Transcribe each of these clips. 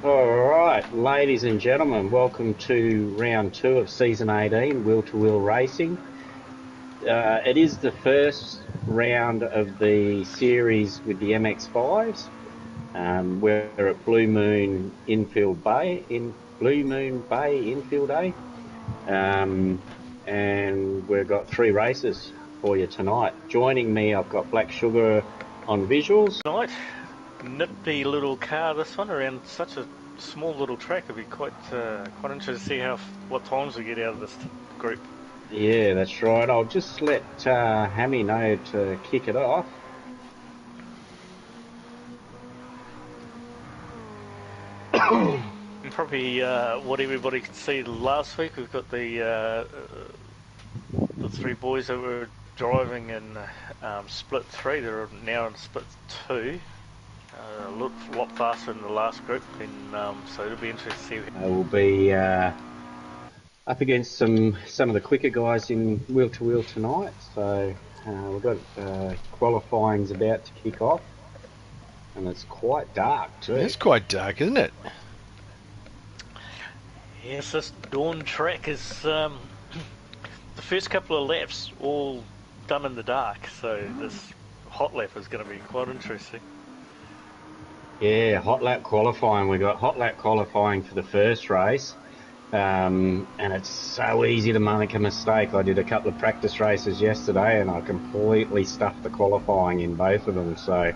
All right, ladies and gentlemen, welcome to round 2 of season 18, Wheel to Wheel Racing. It is the first round of the series with the MX5s. We're at Blue Moon Bay Infield A, and we've got 3 races for you tonight. Joining me, I've got Black Sugar on visuals. Tonight, nippy little car. This one around such a small little track. It'll be quite interesting to see what times we get out of this group. Yeah, that's right. I'll just let Hammy know to kick it off. And probably what everybody could see last week, we've got the 3 boys that were driving in split 3. They're now in split 2. A lot faster than the last group, and so it'll be interesting to see. We'll be up against some of the quicker guys in wheel to wheel tonight. So we've got qualifying's about to kick off, and it's quite dark too. It's quite dark, isn't it? Yes, this dawn track is the first couple of laps all done in the dark, so this hot lap is going to be quite interesting. Yeah, hot lap qualifying. We got hot lap qualifying for the first race, and it's so easy to make a mistake. I did a couple of practice races yesterday, and I completely stuffed the qualifying in both of them. So,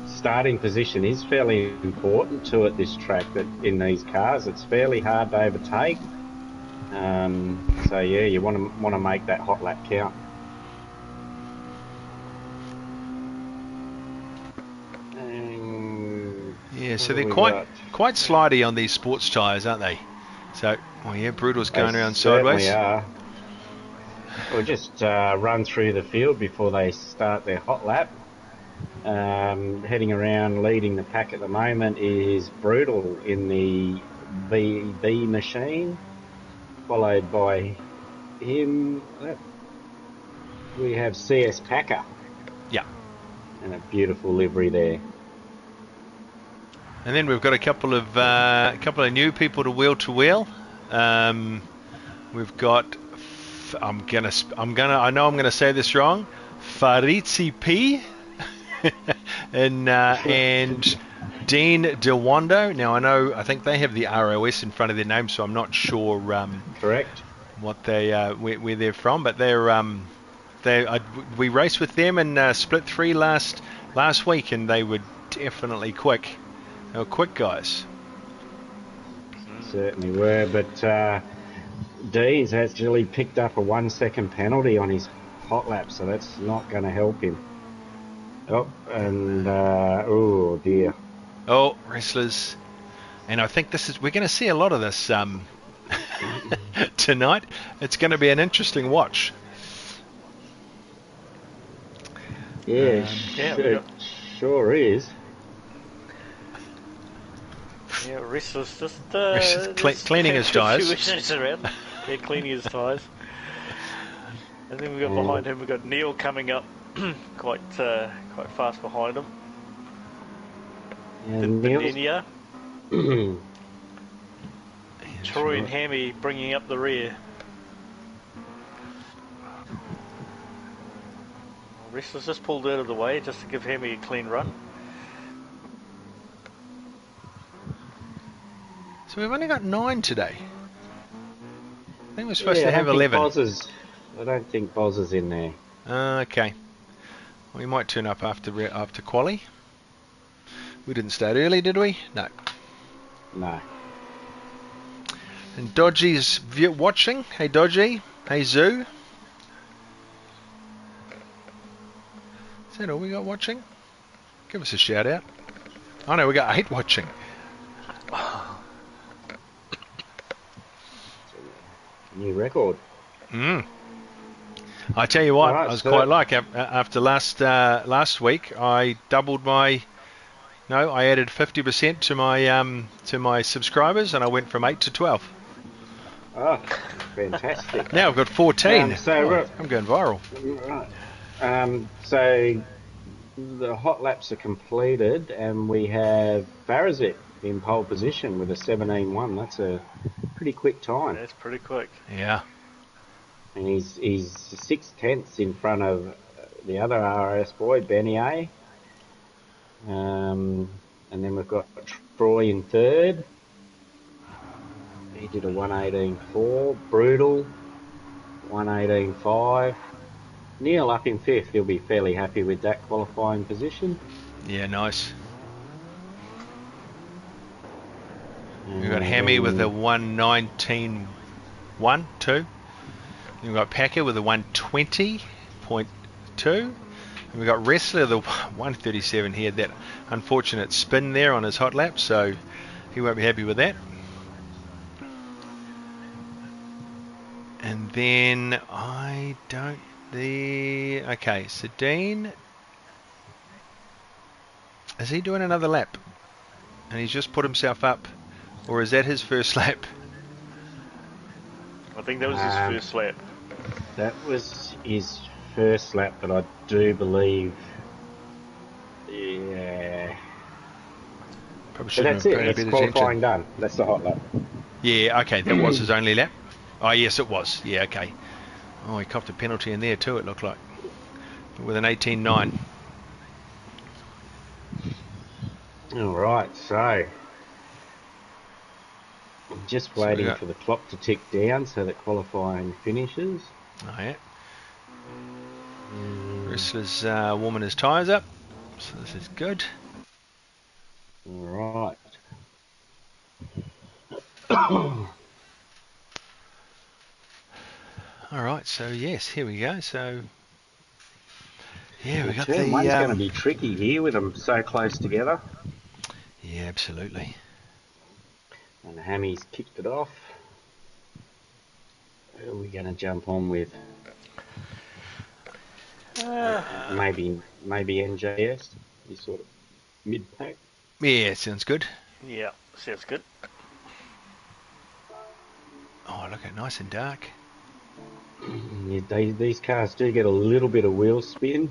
starting position is fairly important to it. This track, that in these cars, it's fairly hard to overtake. So yeah, you want to make that hot lap count. Yeah, so they're quite slidey on these sports tyres, aren't they? So, oh yeah, Brutal's going around sideways. Are. We'll just run through the field before they start their hot lap. Heading around, leading the pack at the moment is Brutal in the VB machine, followed by him. We have CS Packer. Yeah. And a beautiful livery there. And then we've got a couple of new people to wheel. We've got I know I'm gonna say this wrong. Farizi P and Dean DeWando. Now I think they have the ROS in front of their name, so I'm not sure correct what they where they're from, but we raced with them in split 3 last week, and they were definitely quick. They were quick guys. Certainly were, but Dean's actually picked up a 1-second penalty on his hot lap, so that's not going to help him. Oh, and oh dear. Oh, wrestlers. And I think we're going to see a lot of this tonight. It's going to be an interesting watch. Yeah, it sure is. Yeah, wrestlers just cleaning his tyres. Yeah, cleaning his tyres. And then we've got behind him, we've got Neil coming up quite fast behind him. Yeah, Troy and Hammy bringing up the rear. Wrestlers just pulled out of the way just to give Hammy a clean run. So we've only got 9 today. I think we're supposed to have 11. I don't think Boz is in there. Okay. We might turn up after quali. We didn't start early, did we? No. No. And Dodgy's watching. Hey Dodgy. Hey Zoo. Is that all we got watching? Give us a shout out. Oh no, we got 8 watching. New record. I tell you what, I was quite like after last week. I doubled I added 50% to my subscribers, and I went from 8 to 12. Oh, fantastic! Now I've got 14. I'm going viral. Right. So the hot laps are completed, and we have Farazet in pole position with a 17.1. That's a pretty quick time. That's pretty quick. Yeah. And he's 6/10 in front of the other RS boy, Benier. And then we've got Troy in third. He did a 1:18.4. Brutal, 1:18.5. Neil up in fifth. He'll be fairly happy with that qualifying position. Yeah, nice. We've got Hammy with a 1:19.1, 2. We've got Packer with a 1:20.2. And we've got Wrestler, the 1:37. He had that unfortunate spin there on his hot lap, so he won't be happy with that. And then okay, so Dean, is he doing another lap? And he's just put himself up, or is that his first lap? I think that was his first lap. That was his first lap, but I do believe, yeah. Probably So should that's have it. paid a It's bit of qualifying attention. done. That's the hot lap. Yeah, okay, that was his only lap. Oh, yes, it was. Yeah, okay. Oh, he copped a penalty in there too, it looked like, with an 18.9. All right, so I'm just waiting for the clock to tick down so that qualifying finishes. Oh, yeah. Wrestler's warming his tyres up, so this is good. All right. All right, so yes, here we go. So yeah, we got the turn one's going to be tricky here with them so close together. Yeah, absolutely. And Hammy's kicked it off. Who are we going to jump on with? Maybe NJS. He's sort of mid-pack. Yeah, sounds good. Yeah, sounds good. Oh, look at nice and dark. Yeah, these cars do get a little bit of wheel spin.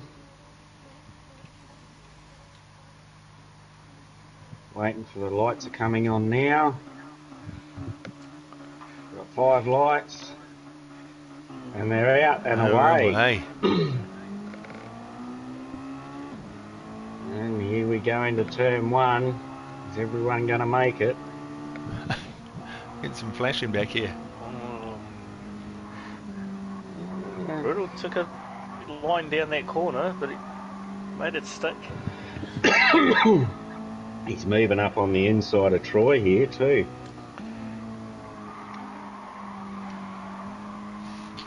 Waiting for the lights are coming on now. Got 5 lights. And they're out and away. And here we go into turn 1. Is everyone going to make it? Get some flashing back here. Brutal took a line down that corner, but he made it stick. He's moving up on the inside of Troy here too.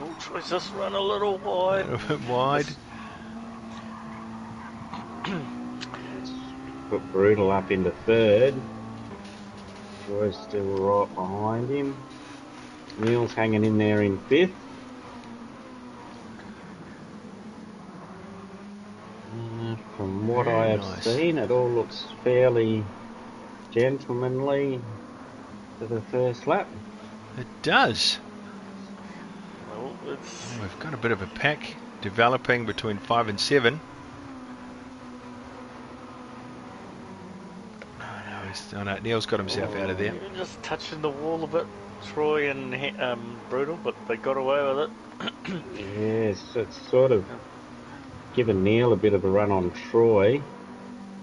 Oh, Troy's just run a little wide. A little bit wide. Let's put Brutal up into third. Troy's still right behind him. Neil's hanging in there in fifth. From what I have seen, it all looks fairly gentlemanly for the first lap. It does. Well, we've got a bit of a pack developing between 5 and 7. Oh no, Neil's got himself out of there. Just touching the wall a bit, Troy and Brutal, but they got away with it. Yes, it's sort of given Neil a bit of a run on Troy.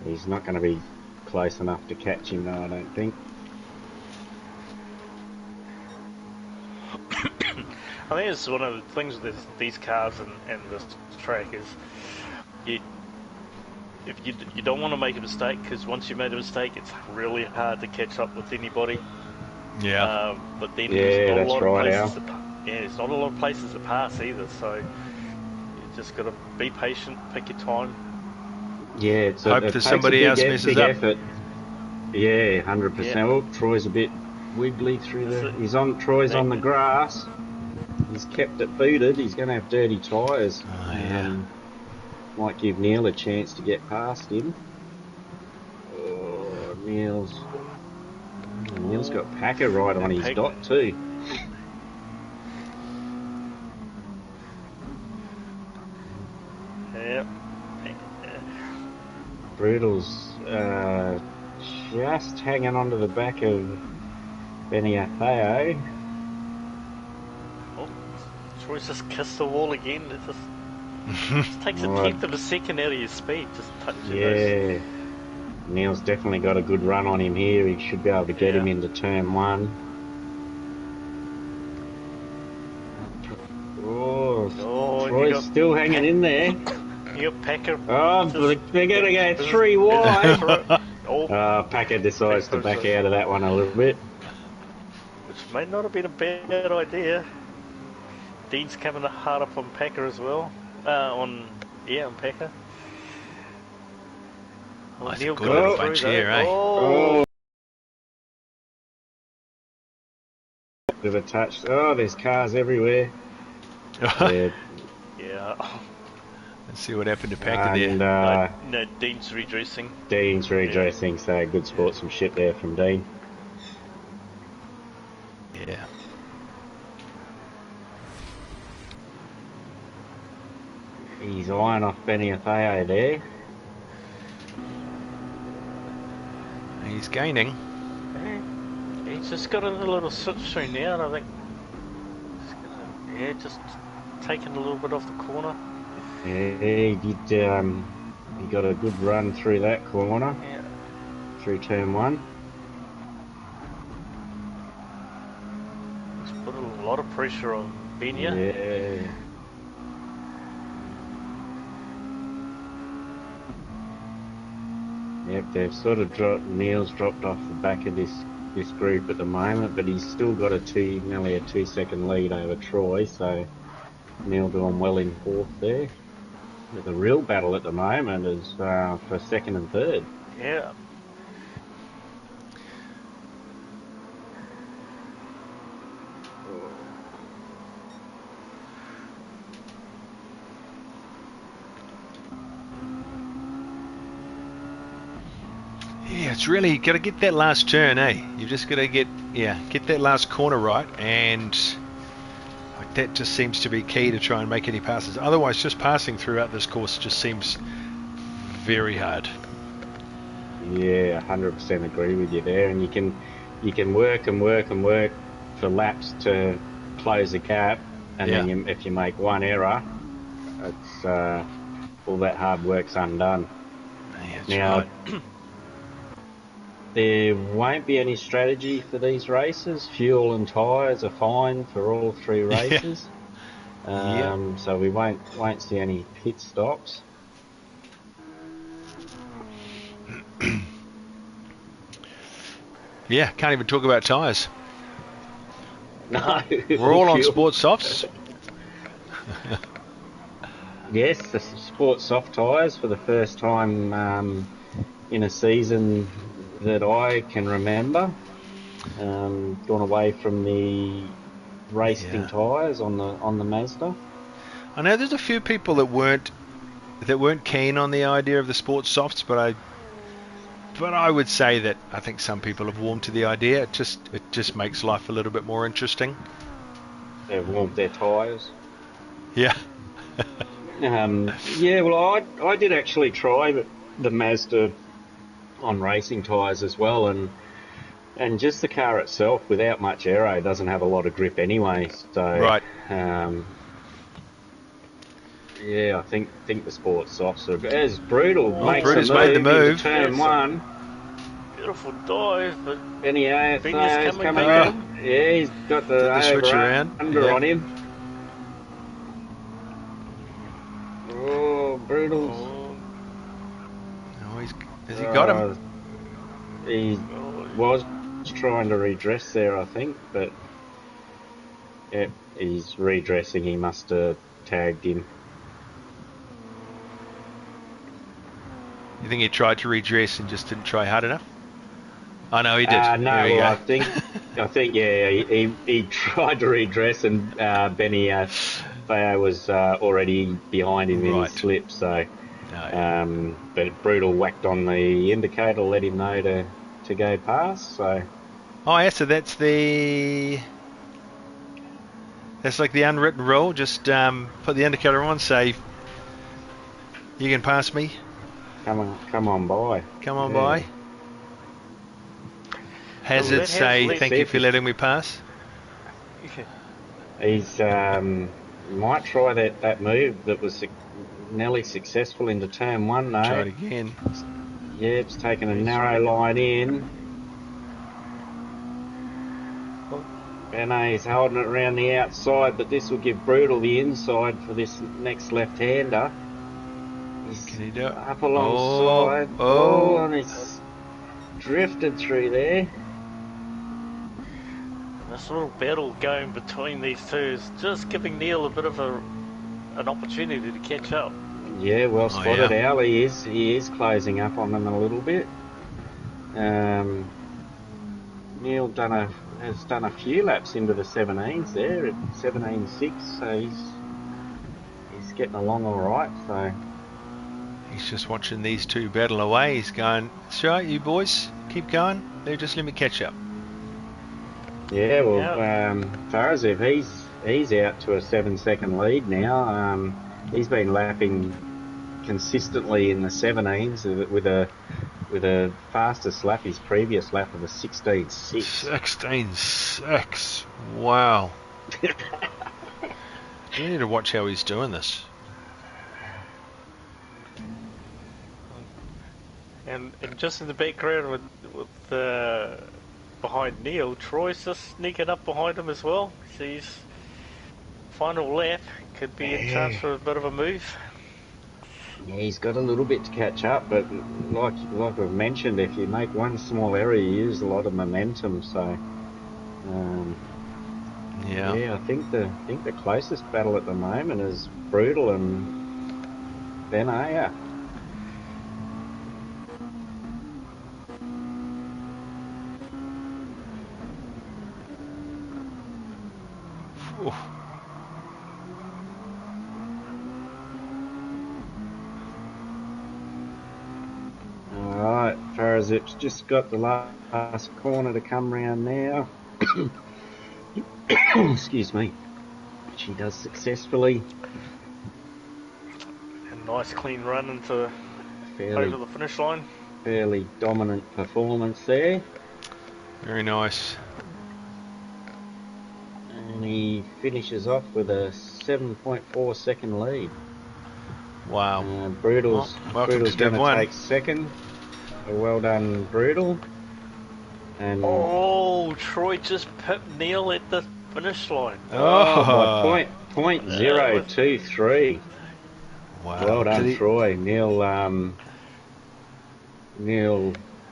He's not going to be close enough to catch him though, I don't think. I think it's one of the things with these cars and this track is if you don't want to make a mistake, because once you made a mistake it's really hard to catch up with anybody. Yeah. But then yeah, there's not a lot right, of places there's not a lot of places to pass either, so you just got to be patient, pick your time. Yeah, it's hope that somebody else messes up. Effort. Yeah, 100%. Yeah. Oh, Troy's a bit wiggly through the. Troy's on the grass. He's kept it booted. He's going to have dirty tyres. Oh, yeah. Might give Neil a chance to get past him. Oh, Neil's got Packer right on his dot too. Yeah. Brutal's just hanging on to the back of Benny Atheo. Oh, Troy's just kissed the wall again. It just takes a tenth of a second out of your speed. Just touching those. Neil's definitely got a good run on him here. He should be able to get him into turn 1. Troy's still hanging in there. You got Packer. Oh, they're going to go 3 wide. Packer decides to back out of that one a little bit. Which may not have been a bad idea. Dean's coming hard up on Packer as well. On Packer. Oh, Neil got a bunch here, eh? Bit of a touch. Oh, there's cars everywhere. Yeah. Let's see what happened to Packer there. No, Dean's redressing. So good sportsmanship there from Dean. Yeah. He's eyeing off Benny Atheo there. He's gaining. He's just got a little switch through now, and I think just taking a little bit off the corner. Yeah, he got a good run through that corner. Yeah. Through turn 1. He's put a lot of pressure on Benya. Yeah. Yep, they've sort of Neil's dropped off the back of this group at the moment, but he's still got nearly a 2-second lead over Troy, so Neil doing well in 4th there. But the real battle at the moment is for 2nd and 3rd. Yeah. Yeah, it's really got to get that last turn, eh? You've just got to get that last corner right, and that just seems to be key to try and make any passes. Otherwise, just passing throughout this course just seems very hard. Yeah, 100% agree with you there, and you can work and work and work for laps to close the gap, and then if you make one error, it's all that hard work's undone. Yeah, right. There won't be any strategy for these races. Fuel and tyres are fine for all 3 races. So we won't see any pit stops. Yeah, can't even talk about tyres. No. We're all on sports softs. Yes, the sports soft tyres for the first time in a season that I can remember. Gone away from the racing tyres on the Mazda. I know there's a few people that weren't keen on the idea of the sports softs, but I would say that I think some people have warmed to the idea. It just makes life a little bit more interesting. They've warmed their tyres. Yeah. Well, I did actually try the Mazda on racing tyres as well, and just the car itself, without much aero, doesn't have a lot of grip anyway. So right. I think the sports softs are as Brutal. Brutal's made the move. Turn 1. Beautiful dive, but Benny's coming back. Yeah, he's got the switch around under on him. Oh, Brutal. Has he got him? He was trying to redress there, I think, but he's redressing. He must have tagged him. You think he tried to redress and just didn't try hard enough? Oh no, he did. No, I think he tried to redress, and Benny Theo was already behind him in his slip, so. But Brutal whacked on the indicator, let him know to go past. So. Oh yeah, so that's like the unwritten rule. Just put the indicator on, say you can pass me. come on by. Come on Yeah. by. Hazard say thank you for letting me pass. He's might try that move that was nearly successful into turn 1 though. Try it again. Yeah, it's taken a narrow line in. Benet's holding it around the outside, but this will give Brutal the inside for this next left-hander. Can he do it? Up alongside. And he's drifted through there. This little battle going between these two is just giving Neil a bit of an opportunity to catch up. Yeah, well spotted, Al. He is closing up on them a little bit. Neil has done a few laps into the 17s there at 17.6, so he's getting along all right. So he's just watching these two battle away. He's going, "That's right, you boys, keep going. They just let me catch up." Yeah, well, Farazif, he's out to a 7-second lead now. He's been lapping consistently in the 17s with a fastest lap, his previous lap of a 16.6. 16.6. Wow. We need to watch how he's doing this. And just in the background with behind Neil, Troy's just sneaking up behind him as well. He's final lap could be a chance for a bit of a move. Yeah, he's got a little bit to catch up, but like we've mentioned, if you make one small error, you use a lot of momentum. So, I think the closest battle at the moment is Brutal and Benet. Alright, Farazip's just got the last corner to come round now. Excuse me. She does successfully. A nice clean run into over the finish line. Fairly dominant performance there. Very nice. And he finishes off with a 7.4 second lead. Wow. Brutal's going to take second. Well done, Brutal. And Troy just pipped Neil at the finish line. By .023. Wow. Well done, Troy. Neil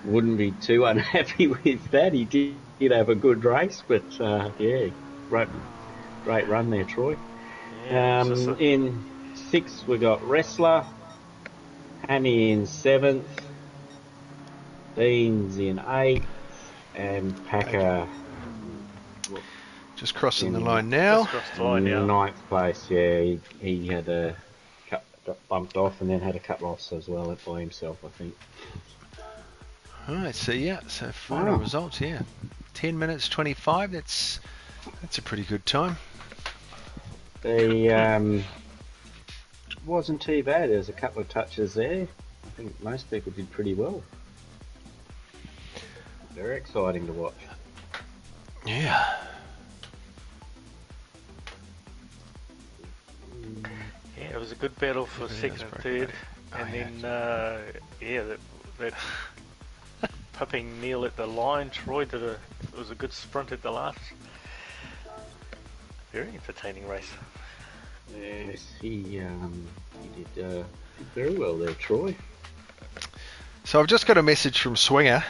wouldn't be too unhappy with that. He did have a good race, but great run there, Troy. Yeah, in 6th we got Wrestler, Hammy in 7th, Dean's in 8th, and Packer just crossing the line now. Just crossed the line now. 9th place. Yeah, he had got bumped off and then had a couple offs as well by himself, I think. Alright, so final results, 10 minutes 25, that's a pretty good time. The wasn't too bad. There's a couple of touches there. I think most people did pretty well. Very exciting to watch. Yeah. Yeah, it was a good battle for second and third. And then, that pipping Neil at the line. Troy it was a good sprint at the last. Very entertaining race. Yes, he did very well there, Troy. So I've just got a message from Swinger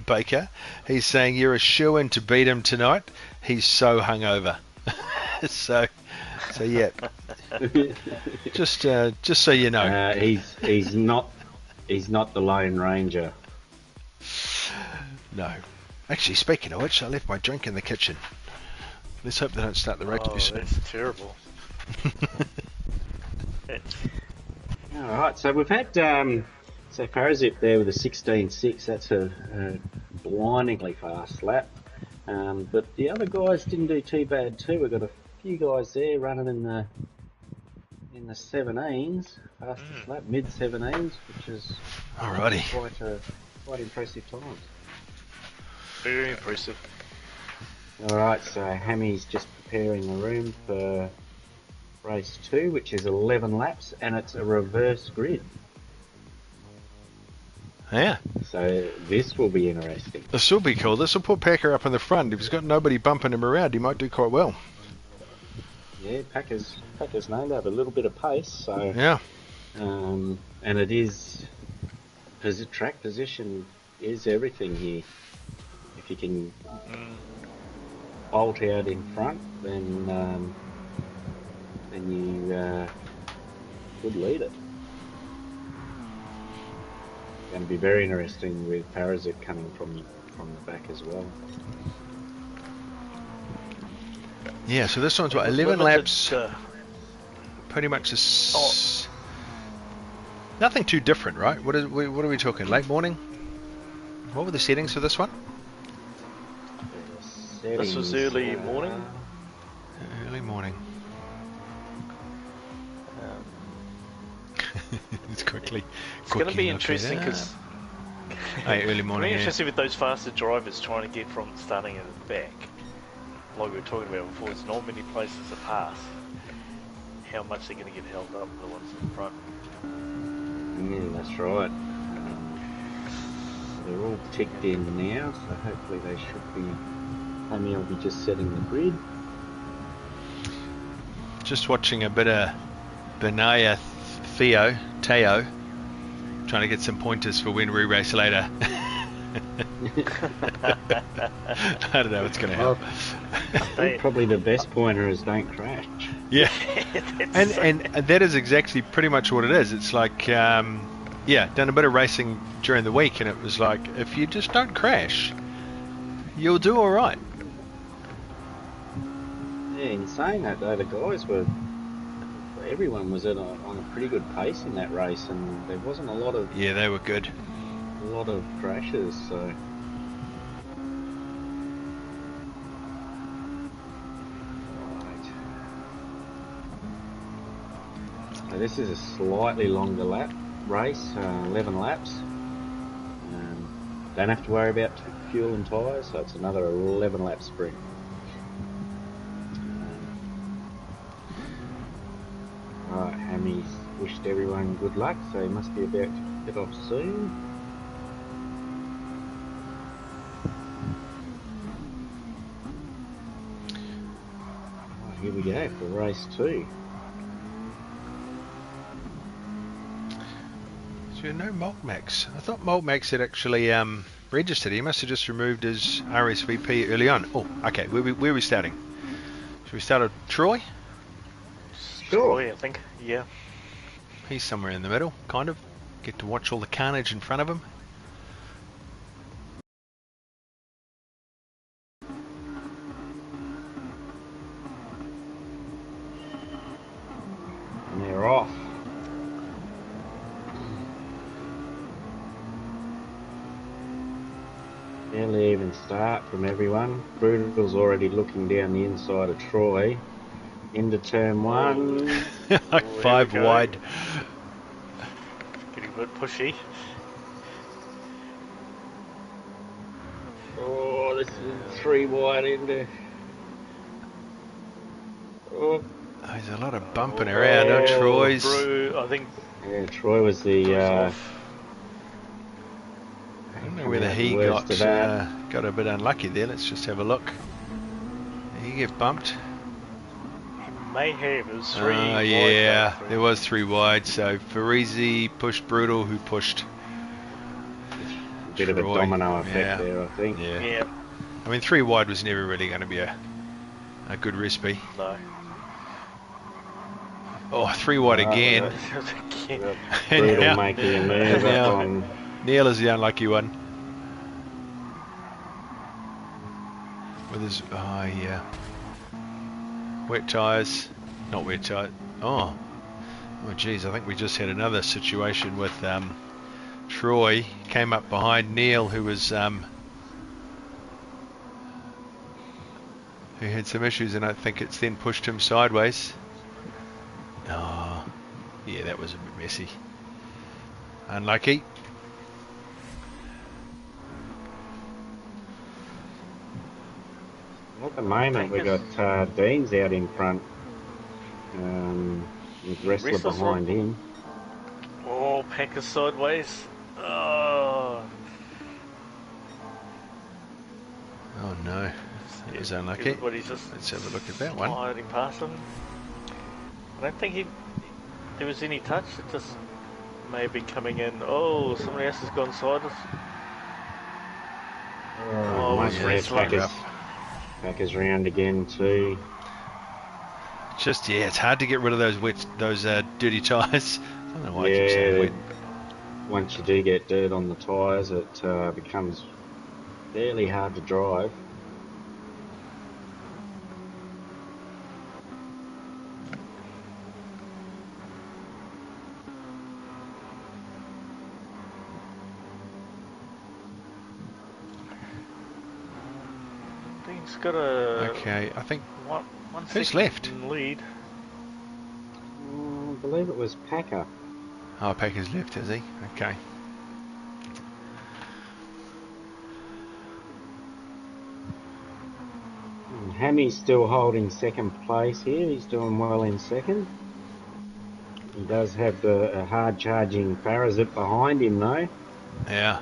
Baker. He's saying you're a shoo-in to beat him tonight. He's so hungover. so yeah. just so you know. He's not the Lone Ranger. No. Actually, speaking of which, I left my drink in the kitchen. Let's hope they don't start the race too soon. That's terrible. Alright, so we've had Farazip there with a 16.6. That's a blindingly fast lap. But the other guys didn't do too bad too. We've got a few guys there running in the in the 17s, fastest lap, mid 17s, which is Alrighty. quite impressive times. Very impressive. Alright, so Hammy's just preparing the room for race 2, which is 11 laps, and it's a reverse grid. Yeah. So this will be interesting. This will be cool. This will put Packer up in the front. If he's got nobody bumping him around, he might do quite well. Yeah, Packers know they have a little bit of pace, so Yeah. and it is track position is everything here. If you can bolt out in front, then you could lead it. Going to be very interesting with Parasite coming from the back as well. Yeah, so this one's what, 11 laps, pretty much nothing too different, right? What are we talking, late morning? What were the settings for this one? This was early morning. Early morning. It's quickly. It's going to be interesting because early morning. Interesting with those faster drivers trying to get from starting at the back. Like we were talking about before, it's not many places to pass. How much they're going to get held up, the ones in front. Yeah, that's right. They're all ticked in now, so hopefully they should be. Amy will be just setting the grid. Just watching a bit of Benaya Teo, trying to get some pointers for when we race later. I don't know what's going to help. I think probably the best pointer is don't crash. Yeah, and that is exactly pretty much what it is. It's like, done a bit of racing during the week, and it was like, if you just don't crash, you'll do all right. Yeah, in saying that though, the guys everyone was on a pretty good pace in that race, and there wasn't a lot of. Yeah, they were good. A lot of crashes, so. So this is a slightly longer lap race, 11 laps. Don't have to worry about fuel and tyres, so it's another 11 lap sprint. Right, Hammy's wished everyone good luck, so he must be about to get off soon. Right, here we go for race 2. So no Maltmax. I thought Maltmax had actually registered. He must have just removed his RSVP early on. Oh, okay. Where are we starting? Should we start at Troy? Sure. Troy, I think. Yeah. He's somewhere in the middle, kind of. Get to watch all the carnage in front of him. And they're off. Barely even start from everyone. Brutal's already looking down the inside of Troy. Into turn 1. Like 5 wide. Getting a bit pushy. Oh, this is 3 wide into. Oh. There's a lot of bumping around. Troy's. I think. Yeah, Troy was the. I don't know whether he got a bit unlucky there. Let's just have a look. Did he get bumped? May have. It was 3 wide. Yeah, there was 3 wide. So Farisi pushed Brutal, who pushed. A bit of a domino effect there, I think. Yeah. I mean, 3 wide was never really going to be a good recipe. No. Oh, 3 wide again. Brutal making a move up on. Neil is the unlucky one. With his, wet tyres. Not wet tyres. Oh geez, I think we just had another situation with Troy. Came up behind Neil, who was who had some issues, and I think it's then pushed him sideways. Oh. Yeah, that was a bit messy. Unlucky. At the moment, we got Dean's out in front, with Wrestler Wrestler's behind him. Oh, Packer sideways. Oh. Oh no, that was unlucky. Everybody's just Let's have a look at that one. sliding past him. I don't think there was any touch. It just maybe coming in. Oh, somebody else has gone sideways. Oh, it was Wrestler. Packers round again too. Just it's hard to get rid of those dirty tyres. I don't know why I keep saying wet. Once you do get dirt on the tyres, it becomes fairly hard to drive. Dean's got a Okay, I think. one Who's second left? lead. I believe it was Packer. Oh, Packer's left, is he? Okay. Hammy's still holding second place here. He's doing well in second. He does have a hard charging Parasite behind him though. Yeah.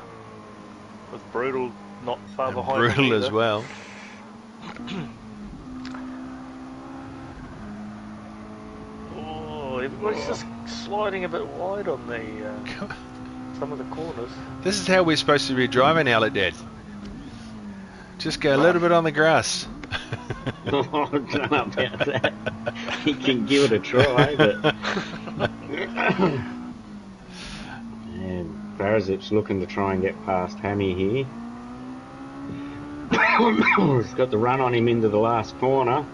With Brutal not far And behind. brutal him as well. Oh, everybody's just sliding a bit wide on the some of the corners. This is how we're supposed to be driving, Outlet Dad. Just go a little bit on the grass. I don't know about that. He can give it a try, but and Parasite's looking to try and get past Hammy here. He's got the run on him into the last corner.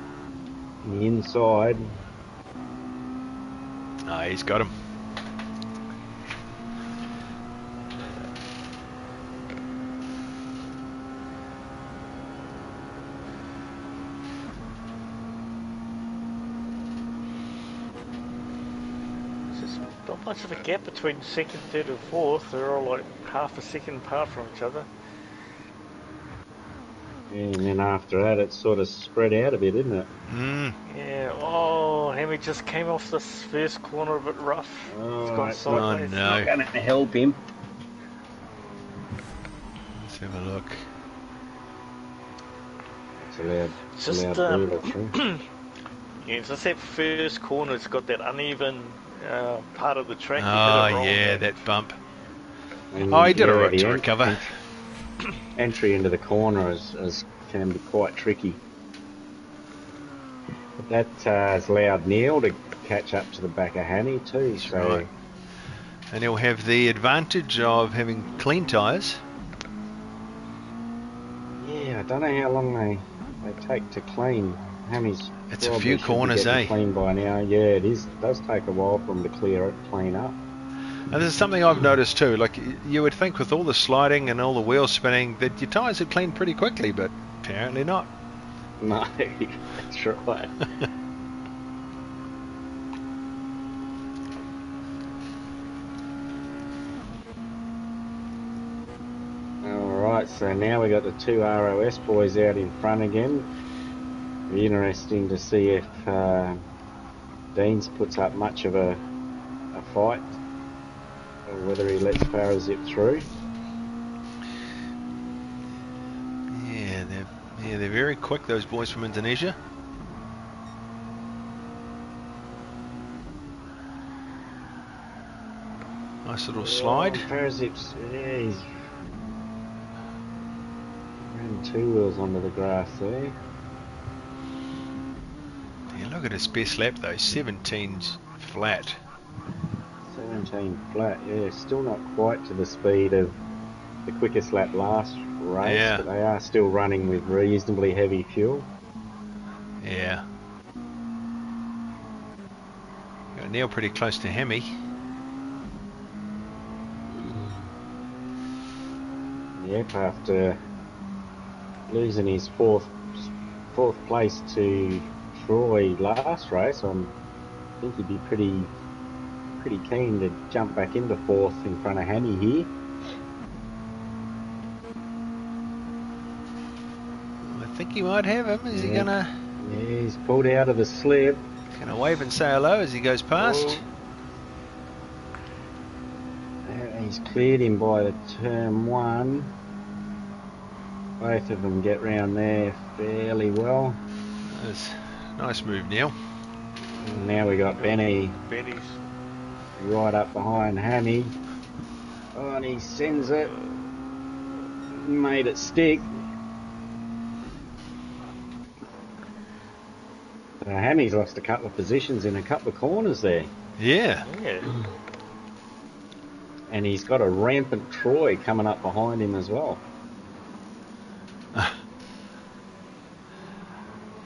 On the inside. Ah, he's got him. There's not much of a gap between second, third and fourth. They're all like half a second apart from each other. And then after that, it's sort of spread out a bit, isn't it? Mm. Yeah, oh, Hammy just came off this first corner a bit rough. It's gone it's sideways. no. not going to help him. Let's have a look. It's allowed, Just, brutal through. Yeah, it's just that first corner, it's got that uneven part of the track. Oh, yeah, that bump. And, Oh, he did yeah, alright the to recover. Entry into the corner can be quite tricky. But that has allowed Neil to catch up to the back of Hanny too. That's so right. And he'll have the advantage of having clean tyres. yeah, I don't know how long they take to clean. Hammy's It's a probably few should be corners, getting eh? clean by now. Yeah, it is. It does take a while for them to clean up. And this is something I've noticed too. Like, you would think with all the sliding and all the wheel spinning that your tyres would clean pretty quickly, but apparently not. No, that's right. Alright, so now we got the two ROS boys out in front again. Be interesting to see if Deans puts up much of a fight, or whether he lets Parasite through. Yeah, they're very quick, those boys from Indonesia. Nice little slide. Oh, Parasite's, he's ran two wheels onto the grass there. Yeah, look at his best lap though, 17's flat. 17 flat, yeah, still not quite to the speed of the quickest lap last race, Yeah. but they are still running with reasonably heavy fuel. Yeah. Got Neil pretty close to Hemi. Yep, after losing his fourth place to Troy last race, I think he'd be pretty pretty keen to jump back into fourth in front of Hammy here. I think he might have him. Is he gonna? Yeah, he's pulled out of the slip. Gonna wave and say hello as he goes past. Oh. He's cleared him by the turn one. Both of them get round there fairly well. That's a nice move, Neil. And now we got Benny's right up behind Hammy. Oh, and he sends it. Made it stick. Hammy's lost a couple of positions in a couple of corners there. Yeah. And he's got a rampant Troy coming up behind him as well.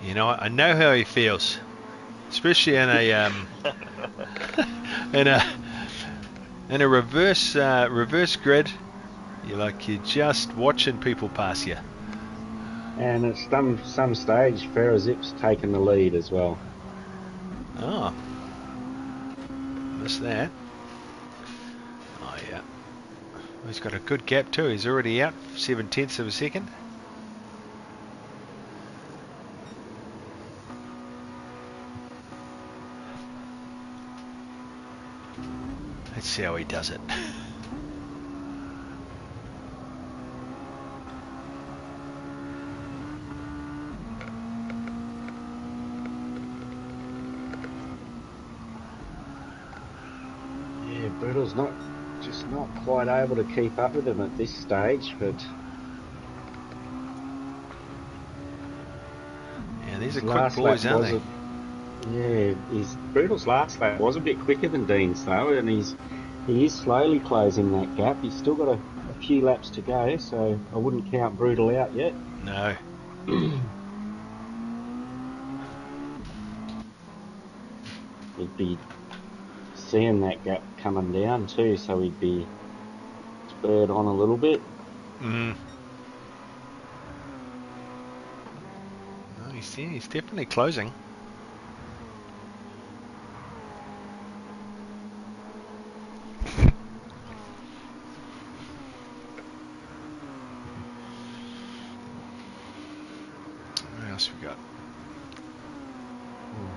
You know, I know how he feels, especially in a in a reverse grid. You're just watching people pass you. And at some stage, Ferrazip's taken the lead as well. Oh, missed that. Oh yeah, he's got a good gap too. He's already out 0.7 of a second. Let's see how he does it. Yeah, Brutal's not quite able to keep up with him at this stage, but yeah, these are quick boys, aren't they? Brutal's last lap was a bit quicker than Dean's though, and he is slowly closing that gap. He's still got a few laps to go, so I wouldn't count Brutal out yet. No. He'd be seeing that gap coming down too, so he'd be spurred on a little bit. No, he's definitely closing. What else we got?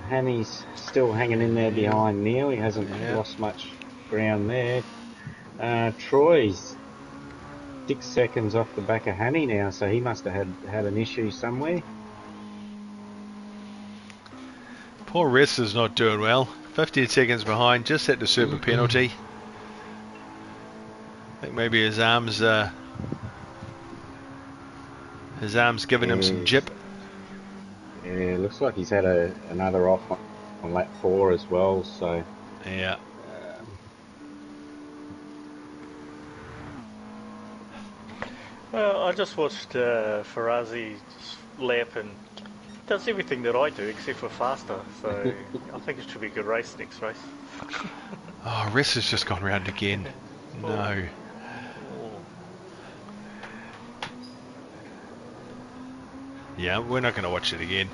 Hammy's still hanging in there behind Neil. He hasn't lost much ground there. Troy's 6 seconds off the back of Hammy now, so he must have had an issue somewhere. Poor Rest is not doing well. 15 seconds behind, just had to serve a penalty. I think maybe his arm's giving him some jip. Yeah, looks like he's had another off on lap 4 as well, so... Yeah. Well, I just watched Ferrazzi's lap and does everything that I do except for faster, so I think it should be a good race next race. Oh, Rest has just gone round again. No. Yeah, we're not going to watch it again.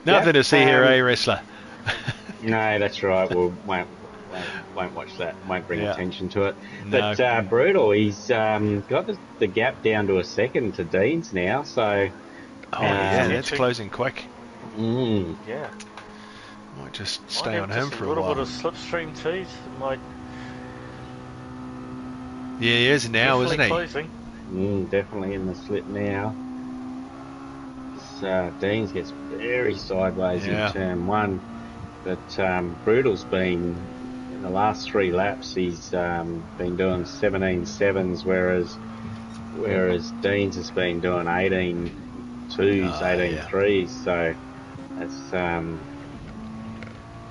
Nothing to see here, wrestler? No, that's right. We won't watch that. Won't bring attention to it. No. But Brutal, he's got the gap down to a second to Dean's now. So. Yeah, that's closing quick. Yeah. Might just stay on him for a while. A little bit of slipstream tease might. Yeah, he is now, isn't he? Closing. Definitely in the slip now. Dean's gets very sideways in turn 1, but Brutal's been in the last 3 laps. He's been doing 17.7s, whereas Dean's has been doing 18.2s, 18.3s. So that's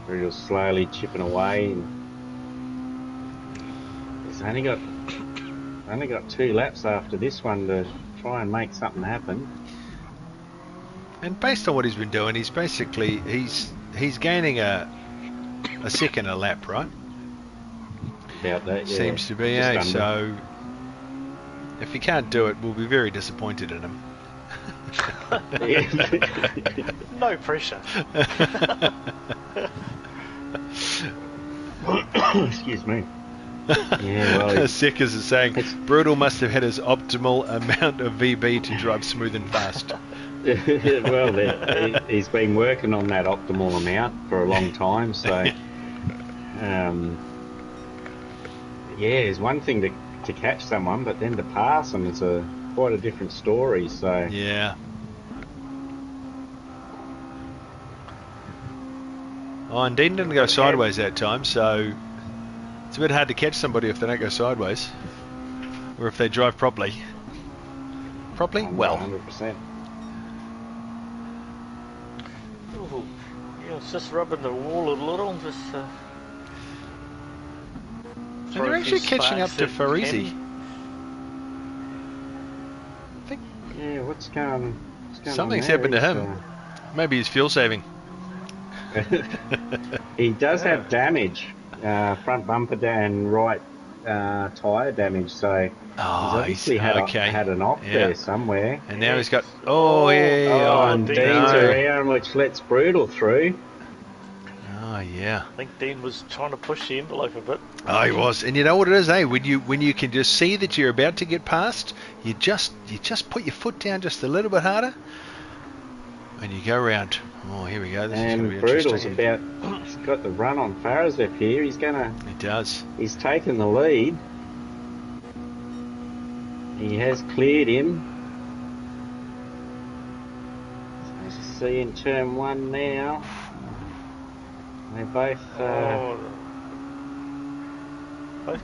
Brutal's slowly chipping away. And he's only got 2 laps after this one to try and make something happen. And based on what he's been doing, he's basically he's gaining a second a lap, right? About that, yeah. Seems to be, So if he can't do it, we'll be very disappointed in him. No pressure. Excuse me. Yeah, well, Seekers is saying Brutal must have had his optimal amount of VB to drive smooth and fast. well, he's been working on that optimal amount for a long time. So, yeah, it's one thing to catch someone, but then to pass them is quite a different story. So, yeah. Oh, and Dean didn't go sideways that time, so it's a bit hard to catch somebody if they don't go sideways, or if they drive properly. Well, 100%. Ooh, yeah, it's just rubbing the wall a little. Just. And they're actually catching up to Farisi. I think Yeah, what's going something's on there? happened to him. Maybe he's fuel saving. He does have damage, front bumper and right tyre damage, so he's obviously had an op there somewhere. And now he's got, and Dean's around, which lets Brutal through. Oh, yeah. I think Dean was trying to push the envelope a bit. Oh, he was. And you know what it is, eh? When you can just see that you're about to get past, you just put your foot down just a little bit harder, and you go around. Oh, here we go. This is going to be Brutal's interesting. he's got the run on Farazep here. He does. He's taken the lead. He has cleared him. So as you see in turn one now, they both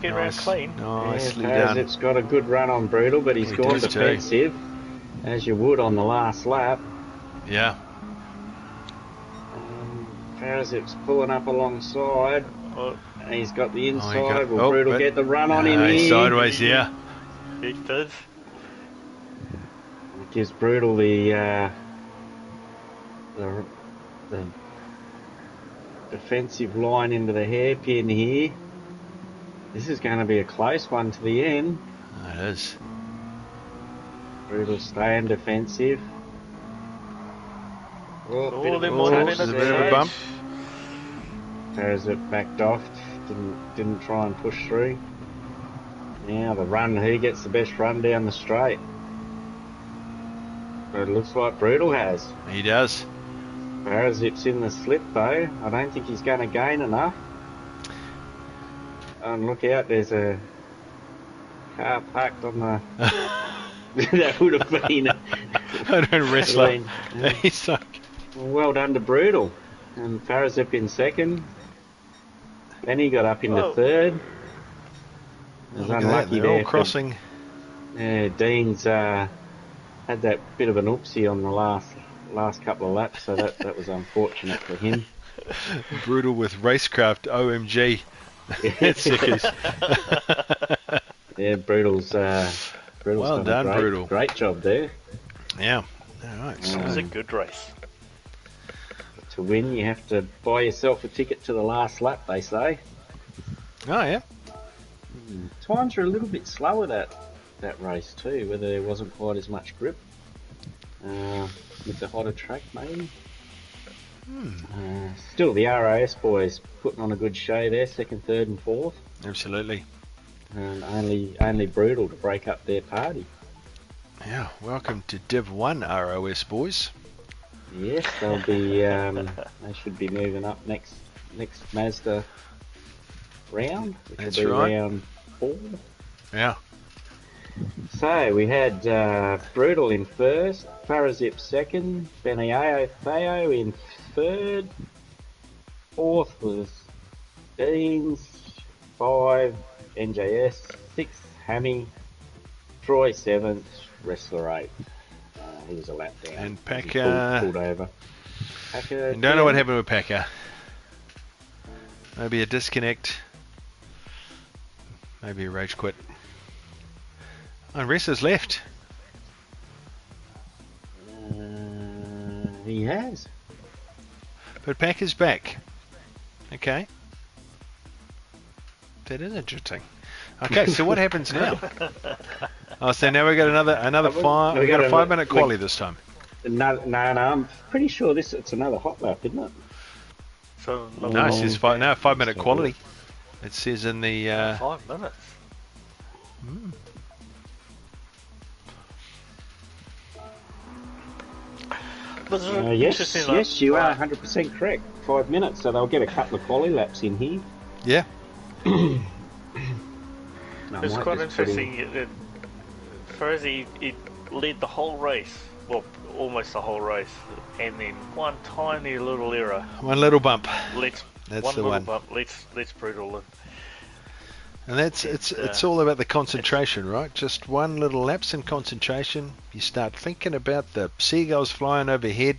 get around clean. Nicely done. Farazep's got a good run on Brutal, but he's gone defensive, as you would on the last lap. Yeah. Farazep's pulling up alongside. And he's got the inside. Will Brutal get the run on him here? Sideways, yeah. He does. It gives Brutal the defensive line into the hairpin here. This is going to be a close one to the end. It is. Brutal staying defensive. A bit of a bump. Farazep backed off. Didn't try and push through. Now the run, he gets the best run down the straight. But it looks like Brutal has. He does. Farazep's in the slip though. I don't think he's going to gain enough. And look out, there's a car parked on the... that would have been... I don't wrestle. He's like... Well done to Brutal. And Farazep in second. Then he got up into third. It was unlucky there. All crossing. Dean's had that bit of an oopsie on the last couple of laps, so that was unfortunate for him. Brutal with racecraft, OMG. Sickers. Yeah, Brutal's well done, Brutal. Great job there. Yeah. All right. It was a good race. To win, you have to buy yourself a ticket to the last lap, they say. Oh, yeah. Times are a little bit slower that race too, whether there wasn't quite as much grip with the hotter track maybe. Still, the RAS boys putting on a good show there, second, third and fourth. Absolutely. And only Brutal to break up their party. Yeah, welcome to Div 1 ROS boys. Yes, they'll be. They should be moving up next Mazda round, which will be round 4. Yeah. So we had Brutal in first, Farazep second, Benayao Theo in third, fourth was Deans, 5 NJS, 6 Hammy, Troy 7th, Wrestler 8. He was a lap down. And Packer pulled over. Packer. Don't know what happened with Packer. Maybe a disconnect. Maybe a rage quit. And Wrestler's left. He has. But Packer's back. Okay. That is interesting. Okay, so what happens now? Oh, so now we got another 5. We got a 5-minute quali this time. No, I'm pretty sure it's another hot lap, isn't it? So No, it says 5 minute Let's have a quality. look. It says in the. 5 minutes. But it's interesting, like, Yes, you are 100% correct. 5 minutes, so they'll get a couple of quali laps in here. Yeah. It's might quite just put interesting that Ferrari, he led the whole race, well, almost the whole race, and then one tiny little error. One little bump. Let's That's one the little one. bump. Let's brutal it. And it's all about the concentration, right? Just one little lapse in concentration, you start thinking about the seagulls flying overhead,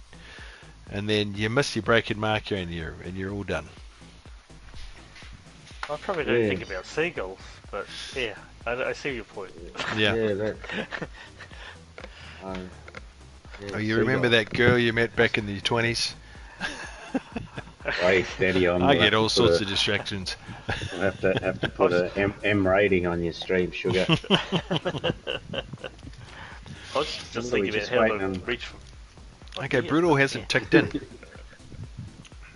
and then you miss your braking marker, and you're all done. I probably don't think about seagulls, but yeah, I see your point. Yeah. Yeah, Oh, you remember that girl you met back in the 20s? Way steady on. I get all sorts of distractions. I'll have to put a M rating on your stream, sugar. I was just thinking about how to reach. Okay, Brutal hasn't ticked in.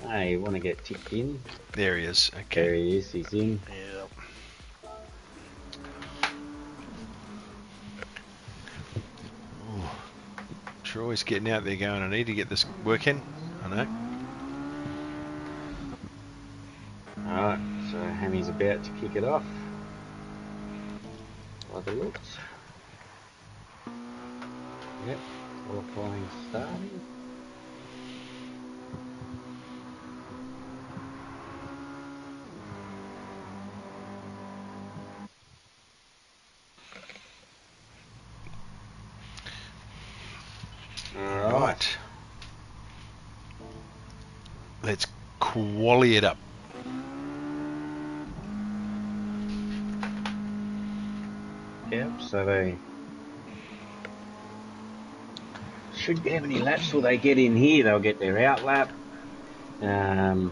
Hey, you want to get ticked in? There he is. There Okay. he is. He's in. Yeah. Troy's getting out there going, I need to get this working. I know. Alright, so Hammy's about to kick it off. By the looks. Yep, qualifying starting. Right. Let's quali it up. Yep, so they should have any laps till they get in here. They'll get their out lap. So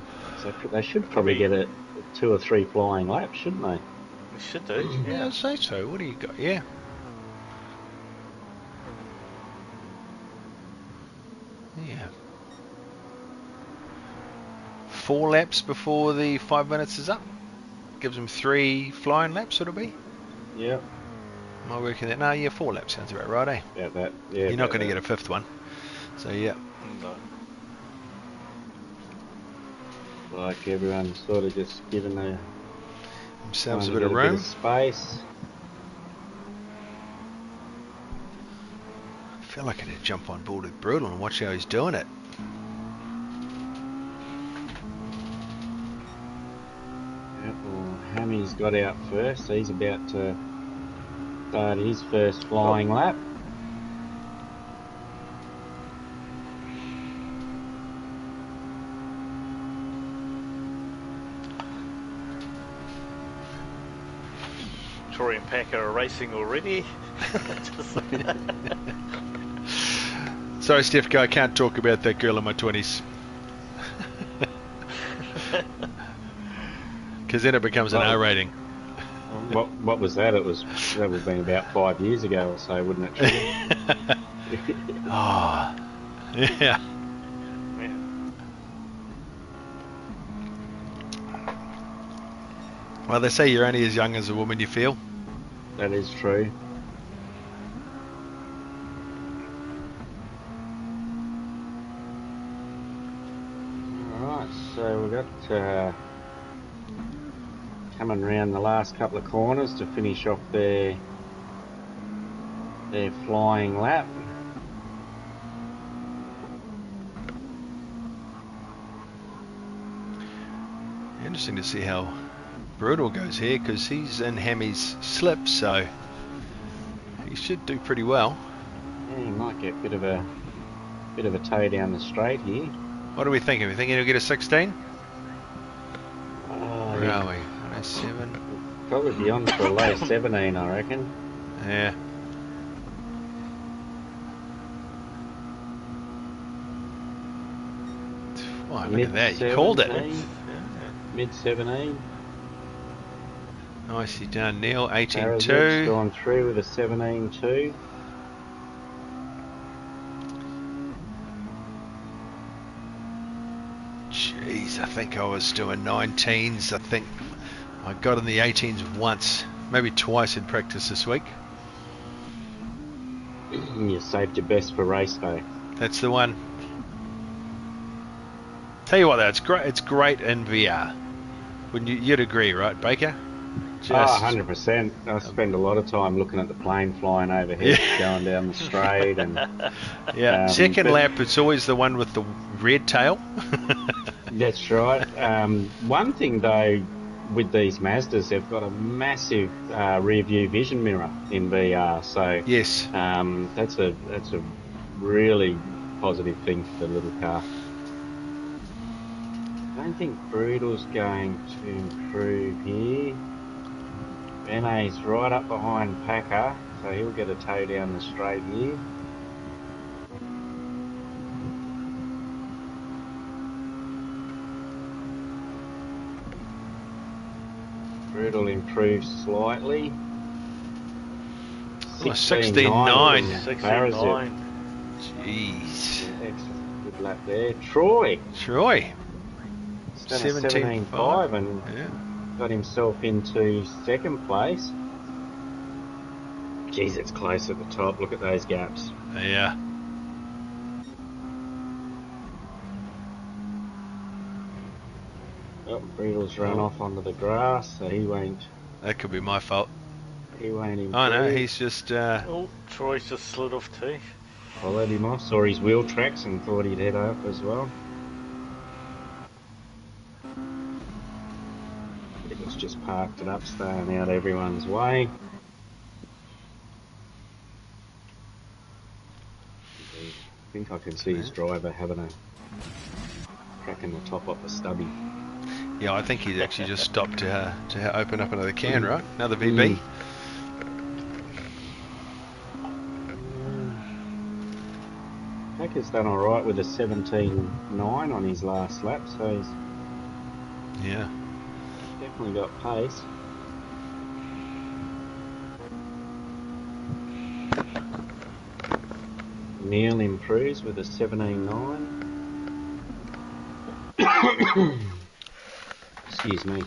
they should probably get 2 or 3 flying laps, shouldn't they? We should do. Yeah, I'd say so. What do you got? Yeah. Yeah. 4 laps before the 5 minutes is up. Gives them 3 flying laps, would it be? Yep. Am I working that? No, yeah, 4 laps sounds about right, eh? About that. Yeah. You're not going to get a 5th one. So, yeah. No. Like everyone's sort of just giving Themselves a bit bit of room. Space. I feel like I need to jump on board with Brutal and watch how he's doing it. Yep, well, Hammy's got out first, so he's about to start his first flying lap. Troy and Packer are racing already. Sorry, Stefko, I can't talk about that girl in my 20s. Because then it becomes an R rating. What was that? That would have been about 5 years ago or so, wouldn't it? Oh, yeah. Well, they say you're only as young as the woman you feel. That is true. Alright, so we've got coming around the last couple of corners to finish off their flying lap. Interesting to see how Brutal goes here, because he's in Hammy's slip, so he should do pretty well. Yeah, he might get a bit of a toe down the straight here. What are we thinking? We thinking he'll get a 16? Where Yeah, are we? 7. probably be on for a low 17, I reckon. Yeah. Wow, look at that. You called it. Mid 17. Nicely done, Neil. Arizek's 18-2. gone through with a 17-2. think I was doing 19s. I think I got in the 18s once, maybe twice in practice this week. You saved your best for race day. That's the one. Tell you what, though, it's great. It's great in VR. Wouldn't you'd agree, right, Baker? Just 100%. I spend a lot of time looking at the plane flying overhead, going down the straight, and second lap, it's always the one with the red tail. That's right. One thing though, with these Mazdas, they've got a massive rear view vision mirror in VR. So yes, that's a really positive thing for the little car. I don't think Brutal's going to improve here. Benet's right up behind Packer, so he'll get a tow down the straight here. Brutal improves slightly. 69. 69. Jeez. Extra good lap there. Troy. 17.5 and got himself into second place. Jeez, it's close at the top. Look at those gaps. Yeah. Oh, Brutal's run off onto the grass, so he won't. That could be my fault. He won't improve. Oh no, he's just. Troy's just slid off too. Followed him off, saw his wheel tracks and thought he'd head up as well. It was just parked it up, staying out everyone's way. I think I can see his driver having a cracking the top off a stubby. Yeah, I think he's actually just stopped to open up another can, right? Another VB. Packer's done alright with a 17.9 on his last lap, so he's definitely got pace. Neil improves with a 17.9. Excuse me.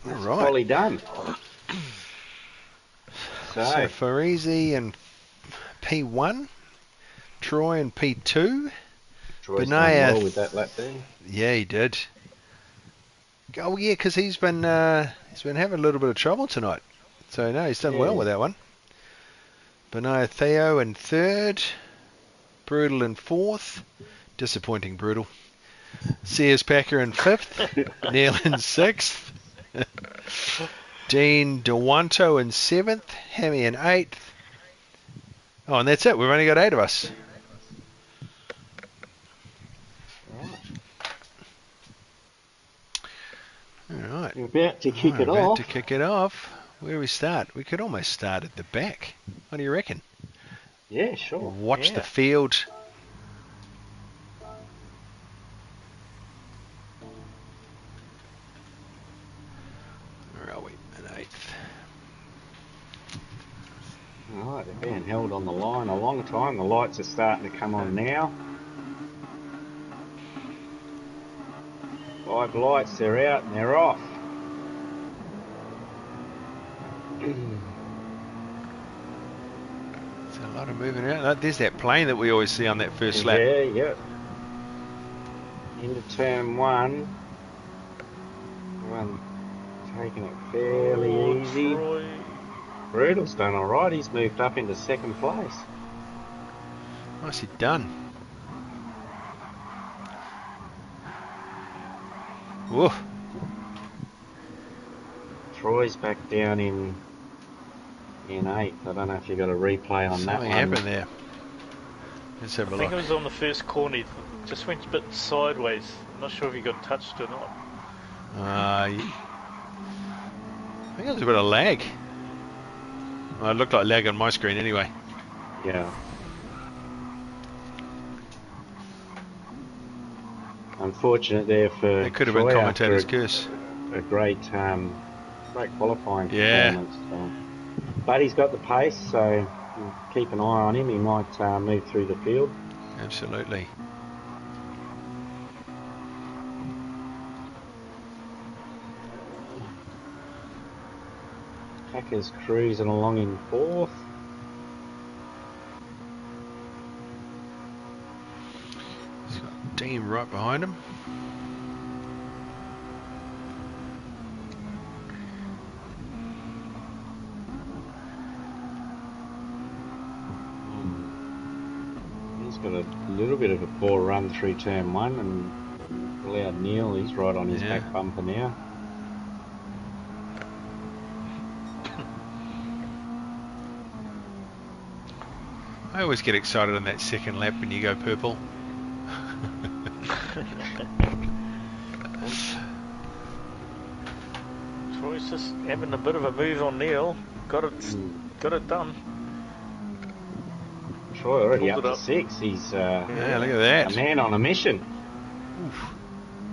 All right. Fully done. So Farisi and P1, Troy and P2. Troy's done well with that lap there. Yeah, he did. Oh yeah, because he's been having a little bit of trouble tonight. So no, he's done well with that one. Benaya Theo in third, Brutal in fourth. Disappointing Brutal. Sears Packer in fifth, Neil in sixth, Dean DeWanto in seventh, Hammy in eighth. Oh, and that's it. We've only got 8 of us. All right. We're about to kick it off. About to kick it off. Where do we start? We could almost start at the back. What do you reckon? Yeah, sure. Watch the field. Where are we? An 8th. Alright, they're being held on the line a long time. The lights are starting to come on now. 5 lights, they're out and they're off. There's a lot of moving around. There's that plane that we always see on that first lap. Yeah. Into turn 1. Everyone taking it fairly easy. Troy. Brutal's done alright. He's moved up into second place. Nicely done. Whoa. Troy's back down in 8th. I don't know if you got a replay on that one. Something happened there. Let's have a I think look. it was on the first corner. He just went a bit sideways. I'm not sure if he got touched or not. I think there was a bit of lag. Well, it looked like lag on my screen anyway. Yeah. Unfortunate there for It could have Troy been commentator's after curse. a great qualifying Yeah. performance. But he's got the pace, so keep an eye on him. He might move through the field. Absolutely. Packers cruising along in 4th. He's got Dean right behind him. He's got a little bit of a poor run through turn 1 and allowed Neil, he's right on his back bumper now. I always get excited on that second lap when you go purple. Troy's just having a bit of a move on Neil. Got it done. Troy already Pulled up it to up. 6. He's Yeah, look at that. a man on a mission. Oof.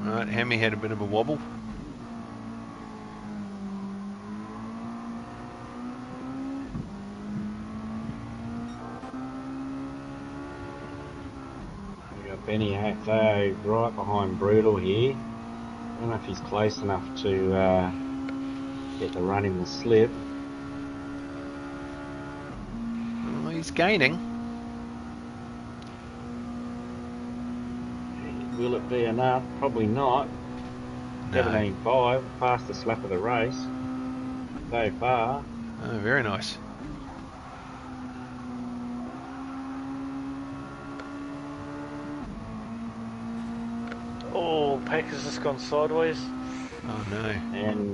Right, Hammy had a bit of a wobble. We've got Benny AFO right behind Brutal here. I don't know if he's close enough to get the run in the slip. Well, he's gaining. Will it be enough? Probably not. No. 17.5, fastest lap of the race so far. Oh, very nice. Oh, Packers just gone sideways. Oh no.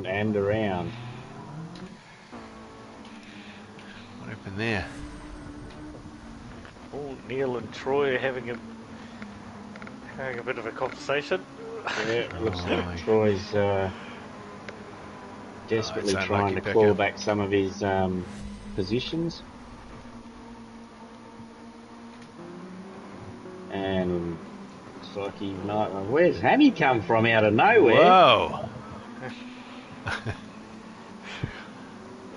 And around. What happened there? Oh, Neil and Troy are having a bit of a conversation. Yeah, it looks Oh, like Troy's desperately it's trying to unlucky claw pickup. back some of his positions. And looks like he might. Where's Hammy come from out of nowhere? Whoa!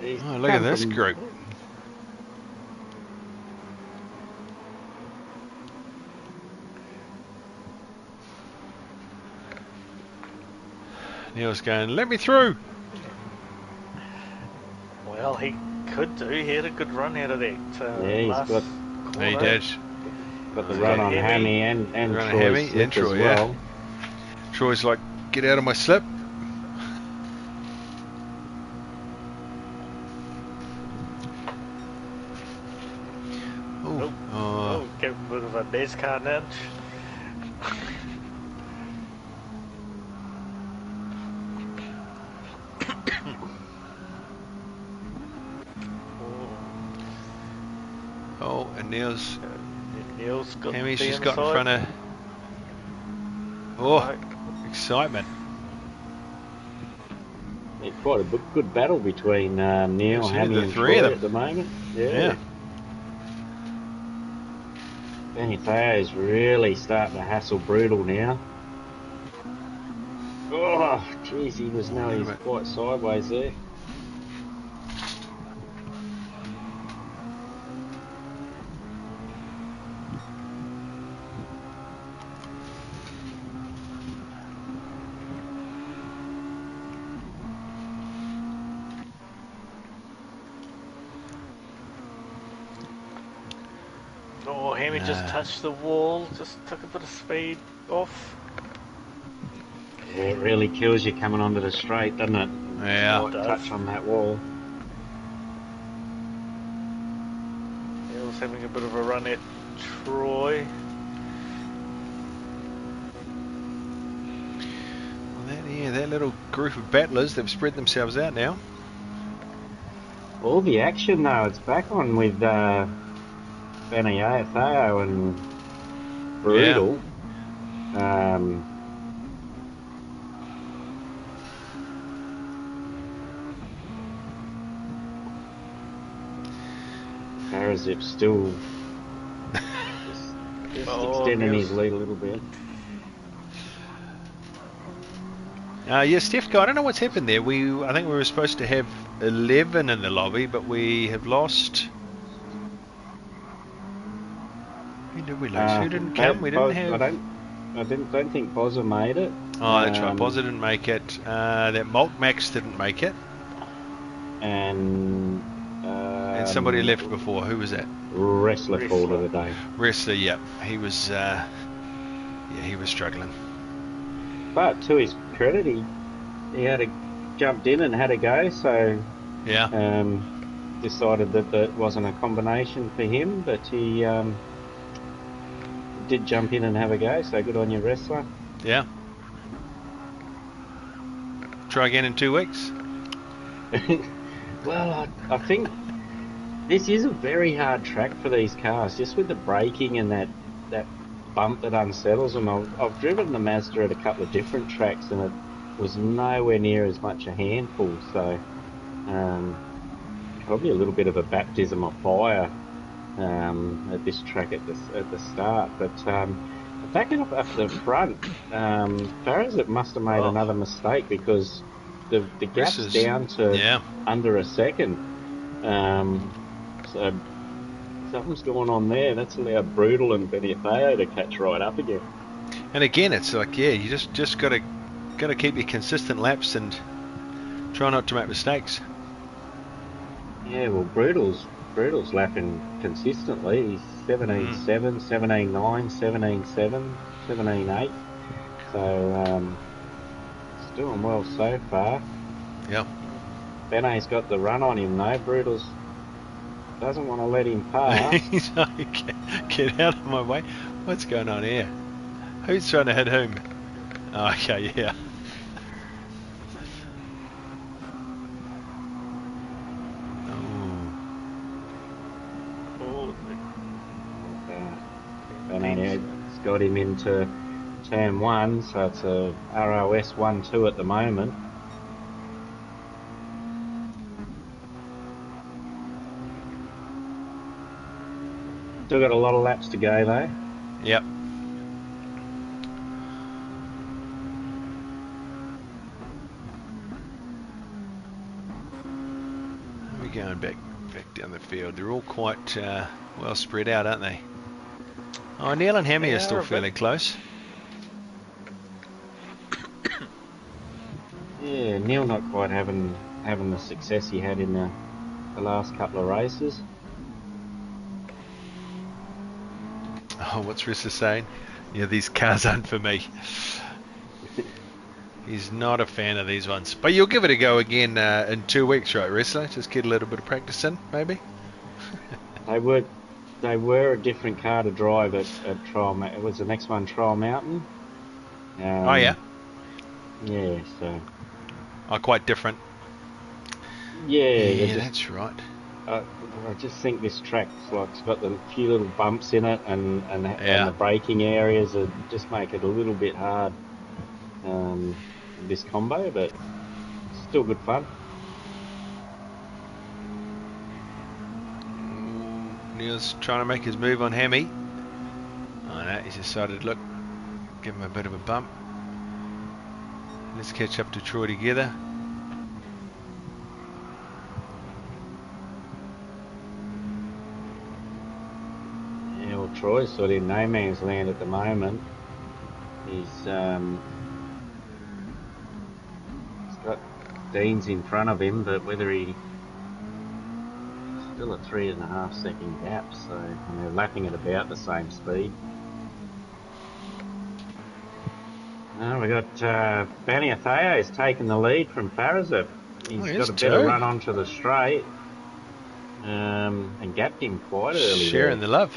He's Oh, look at come this from- group. Neil's going, let me through! Well, he could do. He had a good run out of that. Yeah, he's last got- corner. He did. Got the run on Hammy. Hammy and Run on Troy's Hammy slip and Troy, as yeah. well. Troy's like, get out of my slip. Oh, Oh, give him a bit of a NASCAR nudge. oh, and Neil's Neil's got Hammy's the just got in inside. front of. Oh, Right. excitement! Yeah, quite a good battle between Neil, Actually, Hammy the and three Troy of them. at the moment. Yeah. Benny Theo's really starting to hassle Brutal now. Oh, jeez, he was nearly quite sideways there. Oh, Hammy just touched the wall. Just took a bit of speed off. Yeah, it really kills you coming onto the straight, doesn't it? Yeah. Slight touch on that wall. Neil's having a bit of a run at Troy. Well, that little group of battlers, they've spread themselves out now. All the action though, it's back on with Benny Theo and Brutal. Parazip's still just extending his lead a little bit. Yeah, Stefko, I don't know what's happened there. I think we were supposed to have 11 in the lobby, but we have lost. Who did we lose? Who didn't come? We didn't have. I don't think Bozza made it. Oh, that's right. Bozza didn't make it. That Malk Max didn't make it. and somebody left before. Who was that? Wrestler called it a day. Wrestler, yeah. He was he was struggling. But to his credit, he jumped in and had a go. So yeah, decided that wasn't a combination for him, but he did jump in and have a go. So good on you, Wrestler. Yeah. Try again in 2 weeks. Well, I think this is a very hard track for these cars, just with the braking and that bump that unsettles them. I've driven the Mazda at a couple of different tracks, and it was nowhere near as much a handful. So probably a little bit of a baptism of fire at this track at the start. But backing up the front, Farrah's must have made another mistake, because the gap's down to under a second. So something's going on there. That's allowed Brutal and Beniotheo to catch right up again. And again, it's like, you just got to keep your consistent laps and try not to make mistakes. Yeah, well, Brutal's lapping consistently. He's 17.7, 17.9, 17.7, 17.8. So it's doing well so far. Yeah. Benet's got the run on him though. Brutal's doesn't want to let him pass. He's like, get out of my way. What's going on here? Who's trying to hit whom? Oh, okay, yeah. Benet's got him into turn 1, so it's a ROS 1-2 at the moment. Still got a lot of laps to go though. Yep. We're going back down the field. They're all quite well spread out, aren't they? Oh, Neil and Hammy are still fairly close. Yeah, Neil not quite having the success he had in the last couple of races. Oh, what's Rissa saying? Yeah, these cars aren't for me. He's not a fan of these ones. But you'll give it a go again in 2 weeks, right, Rissa? Just get a little bit of practice in, maybe? They were a different car to drive at Trial. It was the next one, Trial Mountain. Oh, yeah? Yeah, so... Oh, quite different. Yeah, that's right. I just think this track's like it's got a few little bumps in it, and the braking areas just make it a little bit hard. This combo, but still good fun. Neil's trying to make his move on Hammy. Oh no, he's decided, look, give him a bit of a bump. Let's catch up to Troy together. Yeah, well, Troy's sort of in no man's land at the moment. He's got Dean's in front of him, but whether he... Still a 3.5 second gap, so and they're lapping at about the same speed. We got Beniotheo's taken the lead from Farrah's. He's got a better run onto the straight and gapped him quite early. Sharing the love.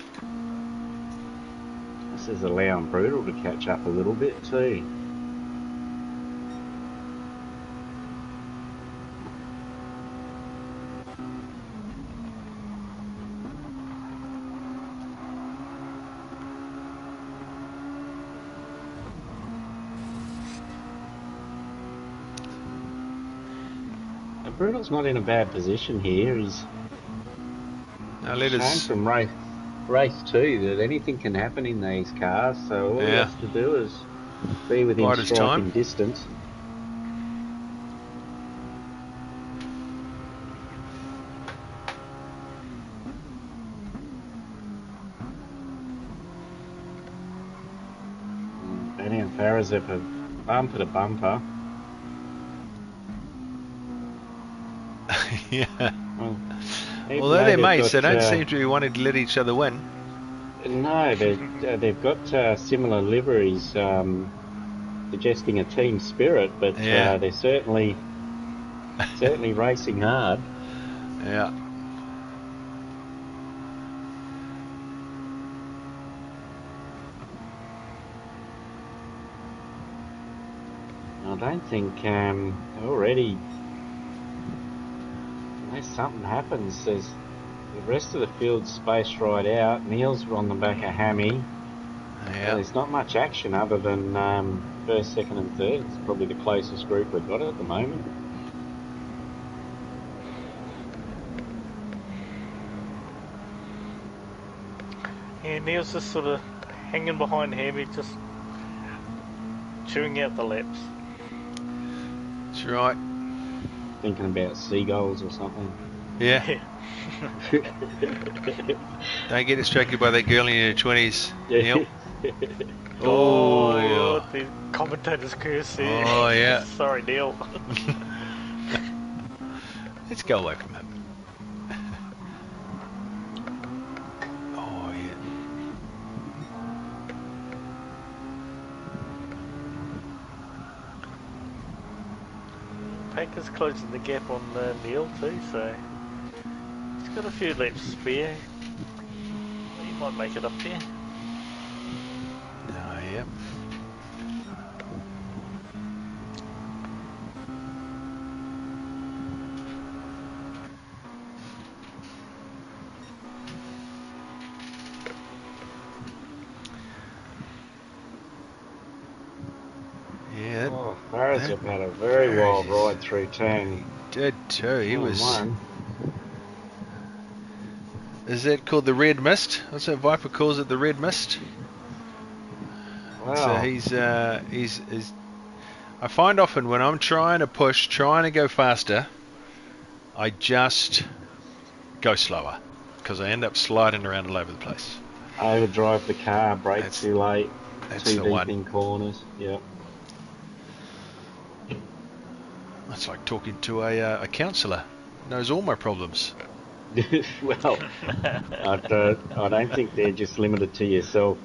This is allowing Brutal to catch up a little bit too. Brutal's not in a bad position here. He's shown from race 2 that anything can happen in these cars, so all he has to do is be within striking distance. Benny and Farrah's have a bumper to bumper. Yeah. Well, even Although though they're they've mates, they got, don't seem to be wanting to let each other win. no, they've got similar liveries, suggesting a team spirit, but Yeah. they're certainly racing hard. Yeah. I don't think already, unless something happens, there's the rest of the field's spaced right out. Neil's on the back of Hammy. Yeah. There's not much action other than first, second, and third. It's probably the closest group we've got at the moment. Yeah, Neil's just sort of hanging behind Hammy, just chewing out the laps. That's right. Thinking about seagulls or something. Yeah. Don't get distracted by that girl in your 20s, Neil. Oh, the commentator's curse here. Oh, yeah. Sorry, Neil. Let's go away from him. Oh, yeah. Paker's closing the gap on Neil too, so he's got a few laps spare. He might make it up there. Oh, yeah. Yeah. Oh, Farrazip had a very wild ride through turn. He did too. He was. One. Is that called the red mist? What's that Viper calls it? The red mist. Wow. So he's. I find often when I'm trying to push, trying to go faster, I just go slower because I end up sliding around all over the place. Overdrive the car, brake That's- too late, that's too the deep one. in corners. Yep. It's like talking to a counsellor. Knows all my problems. Well, I don't think they're just limited to yourself,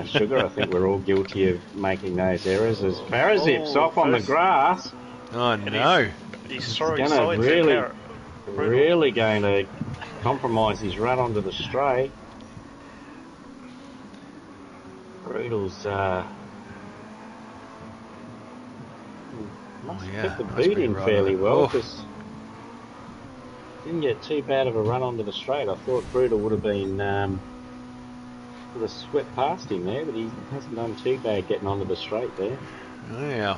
Sugar. I think we're all guilty of making those errors. As Farrazip's off on the grass, Oh no! He's it's throwing going to signs at really going to compromise his run onto the straight. Brutal's must have kept the must boot be in right fairly on. well Oh. because didn't get too bad of a run onto the straight. I thought Brutal would have been would have swept past him there, but he hasn't done too bad getting onto the straight there. Oh, yeah.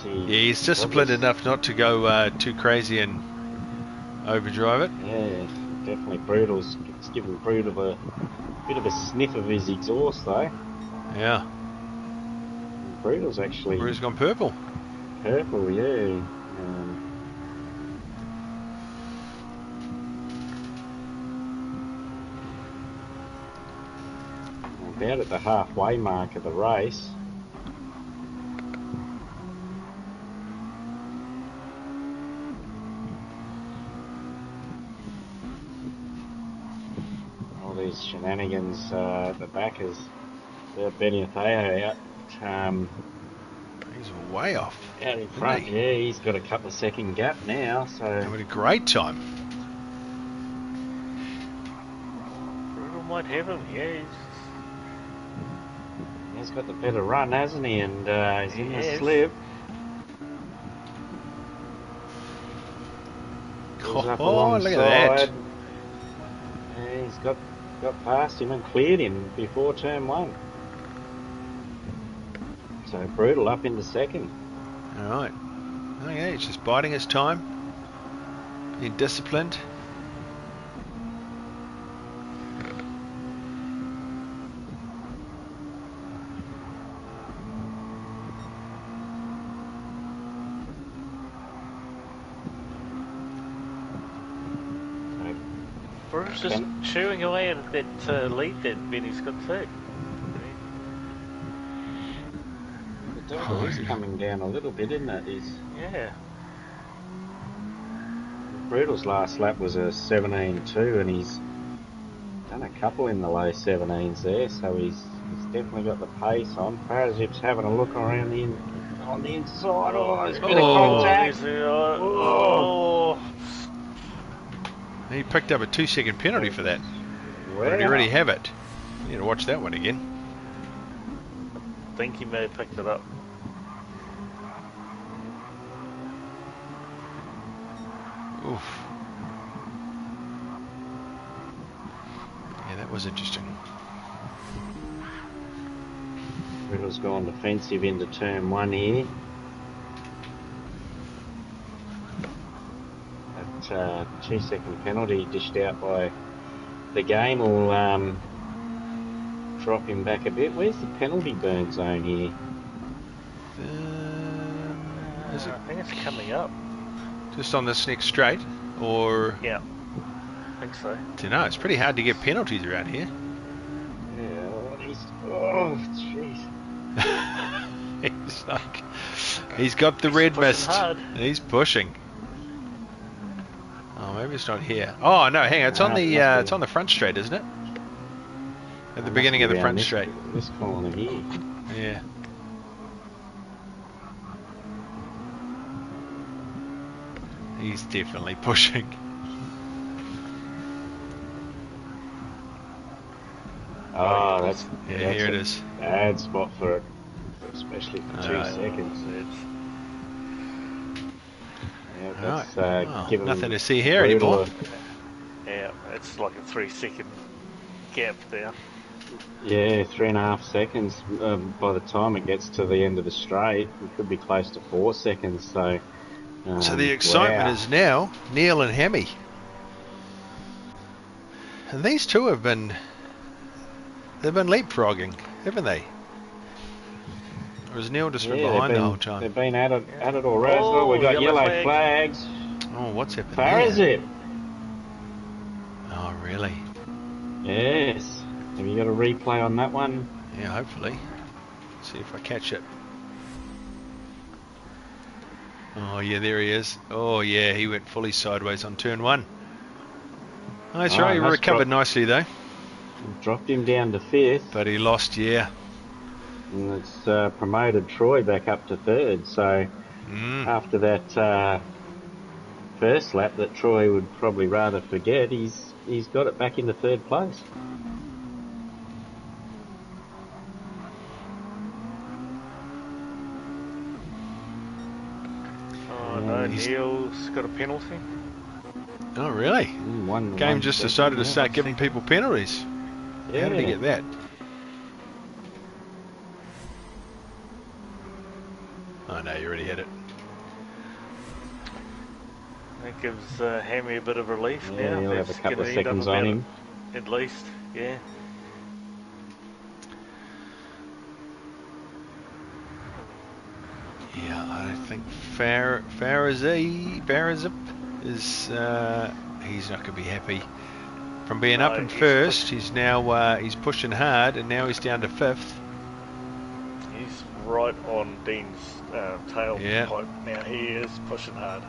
Yeah, he's disciplined enough not to go too crazy and overdrive it. Yeah, definitely Brutal's. It's given Brutal a bit of a sniff of his exhaust though. Yeah. Brutal's actually Brutal's gone purple. purple, yeah. About at the halfway mark of the race. All these shenanigans at the back is Benny Theo out. He's way off. Out in front, yeah, he's got a couple of second gap now, so Having a great time. Brutal might have him, yeah. he's got the better run, hasn't he? And he's in the Yes. slip. Goes up Oh, look at that. alongside. Yeah, he's got past him and cleared him before turn one. So Brutal up into second. All right. Oh, yeah, he's just biding his time. Being disciplined. Brutal's just chewing away at that lead that Benny's got too. Oh, he's coming down a little bit, isn't it? Yeah. Brutal's last lap was a 17.2, and he's done a couple in the low 17s there, so he's definitely got the pace on. Parazip's having a look around on the inside. Oh, there's a bit of contact. Oh. He picked up a 2-second penalty for that. Wow. Or did he already have it? You need to watch that one again. I think he may have picked it up. Oof. Yeah, that was interesting. Riddle's gone defensive into turn 1 here. That 2-second penalty dished out by the game will drop him back a bit. Where's the penalty burn zone here? Is it I think it's coming up. just on this next straight? Or... Yeah. I think so. don't know, it's pretty hard to get penalties around here. Yeah, oh, jeez. He's like... He's got the red mist. Hard. He's pushing. Oh, maybe it's not here. Oh no, hang on. It's on the it's on the front straight, isn't it? At the beginning of the front straight. This corner here. Yeah. He's definitely pushing. Oh, that's here it is. Bad spot for it, especially for 2 seconds. Yeah, that's giving nothing to see here anymore. Yeah, it's like a 3-second gap there. Yeah, 3.5 seconds. By the time it gets to the end of the straight, it could be close to 4 seconds. So the excitement is now Neil and Hammy. And these two they've been leapfrogging, haven't they? Or has Neil just been behind the whole time? They've been at it already. Oh, we got yellow flags. Oh, what's happened Parazip. Oh, really? Yes. Have you got a replay on that one? Yeah, hopefully. See if I catch it. Oh, yeah, there he is. Oh, yeah, he went fully sideways on turn 1. Oh, that's right, he recovered nicely, though. Dropped him down to 5th. But he lost, yeah. And it's promoted Troy back up to 3rd. So after that first lap that Troy would probably rather forget, he's got it back into 3rd place. Oh no, Neil's got a penalty. Oh, really? Game just decided to start giving people penalties. Yeah. How did he get that? Oh no, you already had it. That gives Hammy a bit of relief now. He'll have a couple of seconds on him. At least, yeah. Yeah, I think Farazip is he's not going to be happy. From being up in first, he's now he's pushing hard, and now he's down to 5th. He's right on Dean's tail pipe now. He is pushing hard.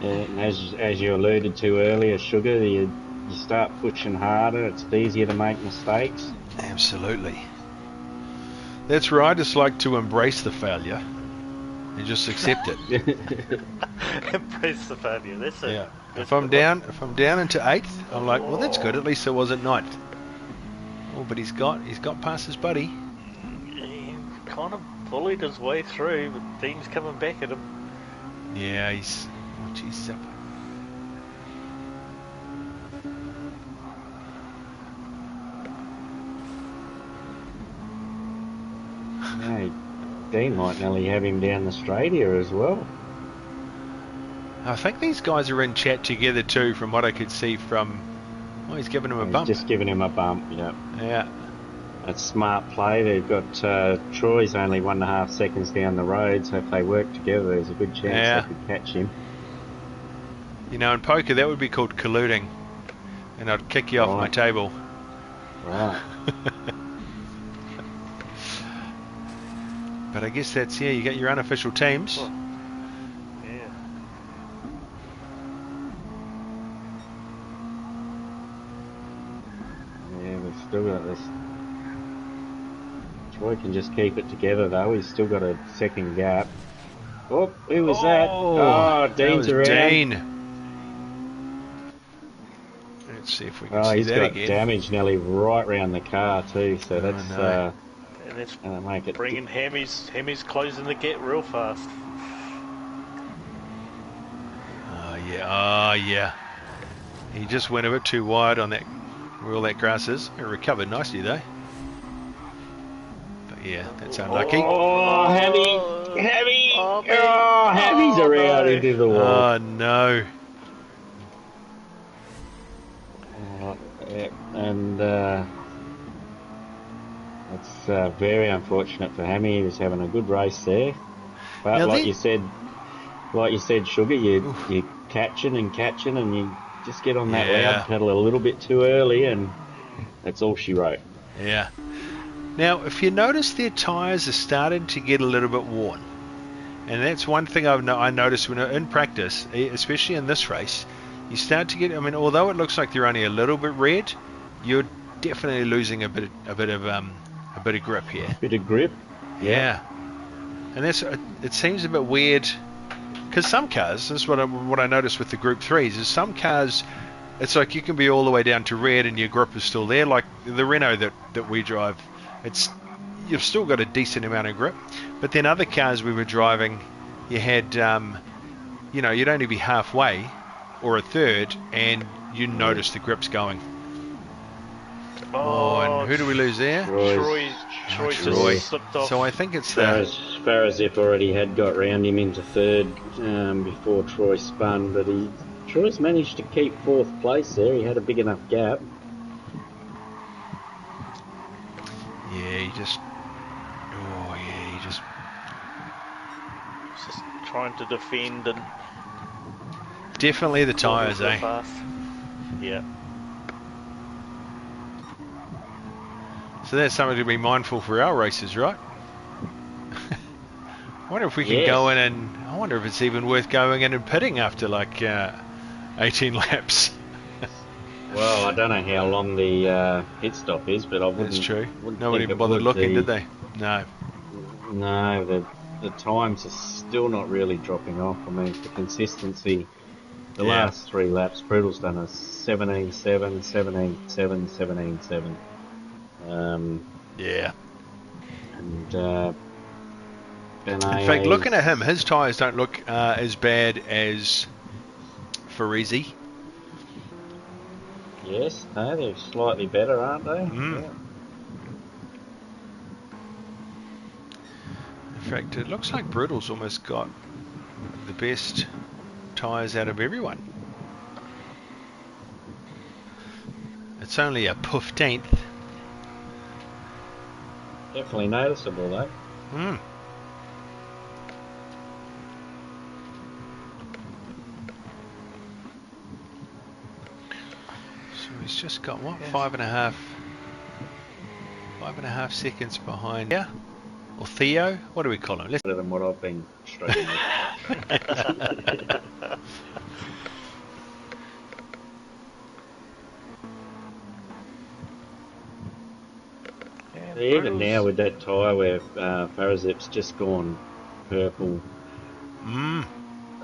And as you alluded to earlier, Sugar, you start pushing harder, it's easier to make mistakes. Absolutely. That's right. I just like to embrace the failure and just accept it. Embrace the failure. That's it. Yeah. If I'm down into 8th, I'm like, well, that's good. At least I wasn't 9th. Oh, but he's got past his buddy. He kind of bullied his way through, but Dean's coming back at him. Yeah, he's. Oh, jeez. Yeah, Dean might nearly have him down the straight here as well. I think these guys are in chat together too, from what I could see from... Oh, he's giving him a bump. Just giving him a bump, yeah. Yeah. That's smart play. They've got Troy's only 1.5 seconds down the road, so if they work together, there's a good chance they could catch him. You know, in poker, that would be called colluding. And I'd kick you off my table. Right. But I guess that's, you get your unofficial teams. Oh. Yeah. Yeah, we've still got this. Troy can just keep it together though. He's still got a second gap. Oh, who was that? Oh, that Dean's was around. Dean. Let's see if we can Oh, see he's that got again. damage nearly right round the car too. So that's no. And that's make it. bringing Hemi's closing the gap real fast. Oh yeah. He just went a bit too wide on that, where all that grass is. It recovered nicely though. But yeah, that's unlucky. Oh, Hemi! Oh, Hemi's around no. into the wall. Oh no. Yeah, and it's very unfortunate for Hemi. He was having a good race there, but Now like you said, Sugar, you're catching, and you just get on that Yeah. loud pedal a little bit too early, and that's all she wrote. Yeah. Now, if you notice, their tyres are starting to get a little bit worn. And that's one thing I noticed when in practice, especially in this race, you start to get, although it looks like they're only a little bit red, you're definitely losing a bit of grip here. Bit of grip. Yeah. And it seems a bit weird, because some cars, this is what I noticed with the Group 3s, is some cars, it's like you can be all the way down to red and your grip is still there, like the Renault that we drive. You've still got a decent amount of grip, but then other cars we were driving, you had, you'd only be halfway or a third, and you notice the grip's going. Oh, and who do we lose there? Troy just slipped off. So I think it's Farazip already had got round him into third before Troy spun, but Troy's managed to keep fourth place there. He had a big enough gap. Yeah, he just trying to defend and definitely the tyres, eh? Fast. Yeah. So that's something to be mindful for our races, right? I wonder if we can go in, and I wonder if it's even worth going in and pitting after like 18 laps. Well, I don't know how long the pit stop is, but I wouldn't. That's true. Wouldn't Nobody think even it bothered would looking, be. did they? No. No, the times are still not really dropping off. I mean, for consistency, the last 3 laps, Brutal's done a 17.7, 17.7, 17.7. Yeah. And In fact, looking at him, his tyres don't look as bad as Farisi. Yes, no, they're slightly better, aren't they? Mm. Yeah. In fact, it looks like Brutal's almost got the best tyres out of everyone. It's only a 15th. Definitely noticeable, though. Mm. So he's just got, what, 5.5 seconds behind. Yeah? Or Theo? What do we call him? Better than what I've been struggling with. Even now with that tyre where Farazip's just gone purple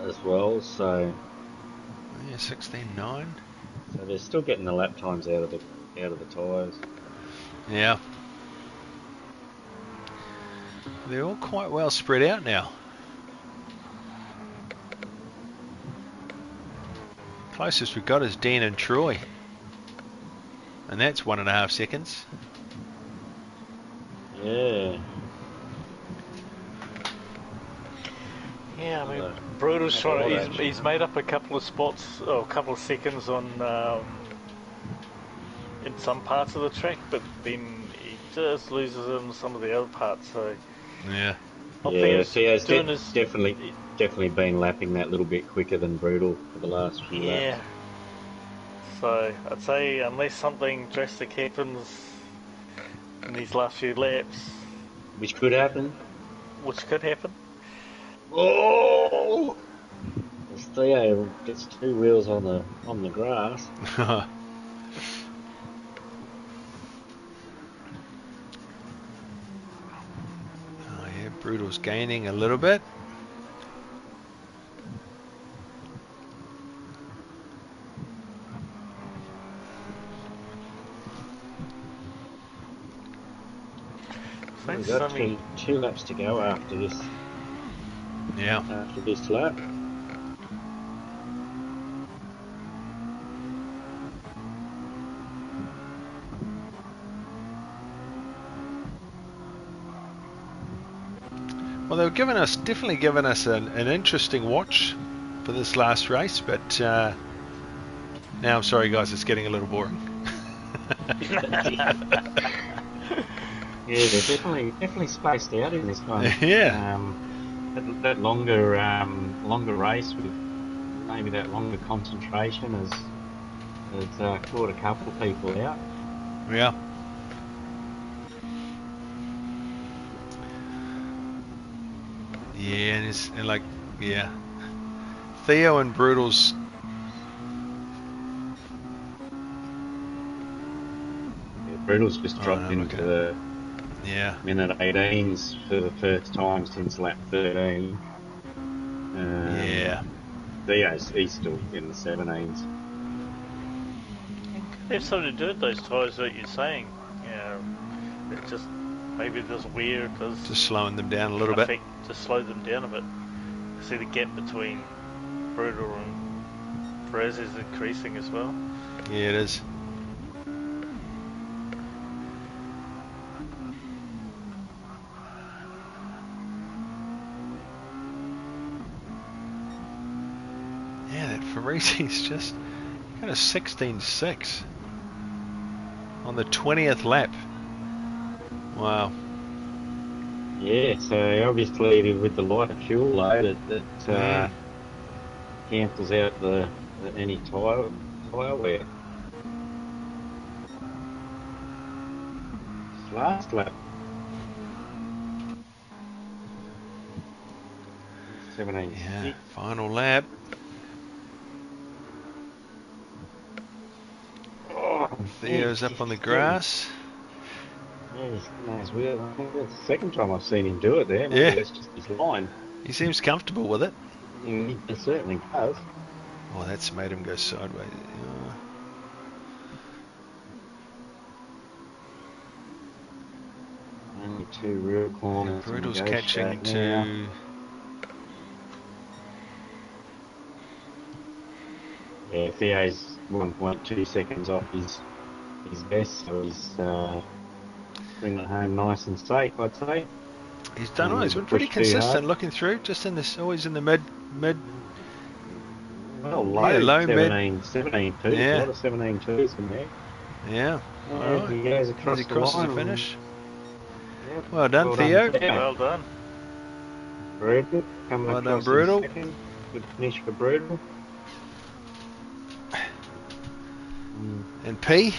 as well, so yeah, 16.9. So they're still getting the lap times out of the tyres. Yeah. They're all quite well spread out now. Closest we've got is Dan and Troy. And that's 1.5 seconds. Yeah. Yeah, I mean, Brutal's trying. He's made up a couple of spots, or a couple of seconds on in some parts of the track, but then he just loses in some of the other parts. So yeah, Theo's definitely been lapping that little bit quicker than Brutal for the last few laps. Yeah. So I'd say unless something drastic happens in these last few laps, Which could happen. which could happen. Oh! As Theo gets two wheels on the grass. Oh yeah, Brutal's gaining a little bit. We've got two laps to go after this. Yeah. After this lap. Well, they were definitely giving us an interesting watch for this last race, but now I'm sorry, guys, it's getting a little boring. Yeah, they're definitely spaced out in this one. Yeah. That longer race with maybe that longer concentration has caught a couple of people out. Yeah. Yeah, and Theo and Brutal's. Yeah, Brutal's just dropped into the minute 18s for the first time since lap 13. He's still in the 17s. There's something to do with those tyres that you're saying. It just maybe there's wear because just slowing them down a little bit. To slow them down a bit. See the gap between Brutal and Perez is increasing as well. Yeah, it is. Yeah, that Ferrisi's just got a 16.6 on the 20th lap. Wow. Yeah, so obviously with the lighter fuel load, it cancels out any tyre wear. Last lap. 17. Yeah, final lap. Oh, Theo's up on the grass. Yeah, he's nice wheel. I think that's the second time I've seen him do it there. Maybe that's just his line. He seems comfortable with it. He certainly does. Oh, that's made him go sideways. Only two real corners. Brutal's catching to. Yeah, Theo's 1.2 seconds off his best, so he's bringing it home nice and safe, I'd say. He's done well. He's been pretty consistent looking through, just in this, always in the mid. Well, low 17 2. Yeah. A lot of 17 2s in there. Yeah. All right. He goes across he crosses the the line. finish. Yep. Well done, Theo. Well done. Brutal. Well done, Brutal. Good finish for Brutal. And P.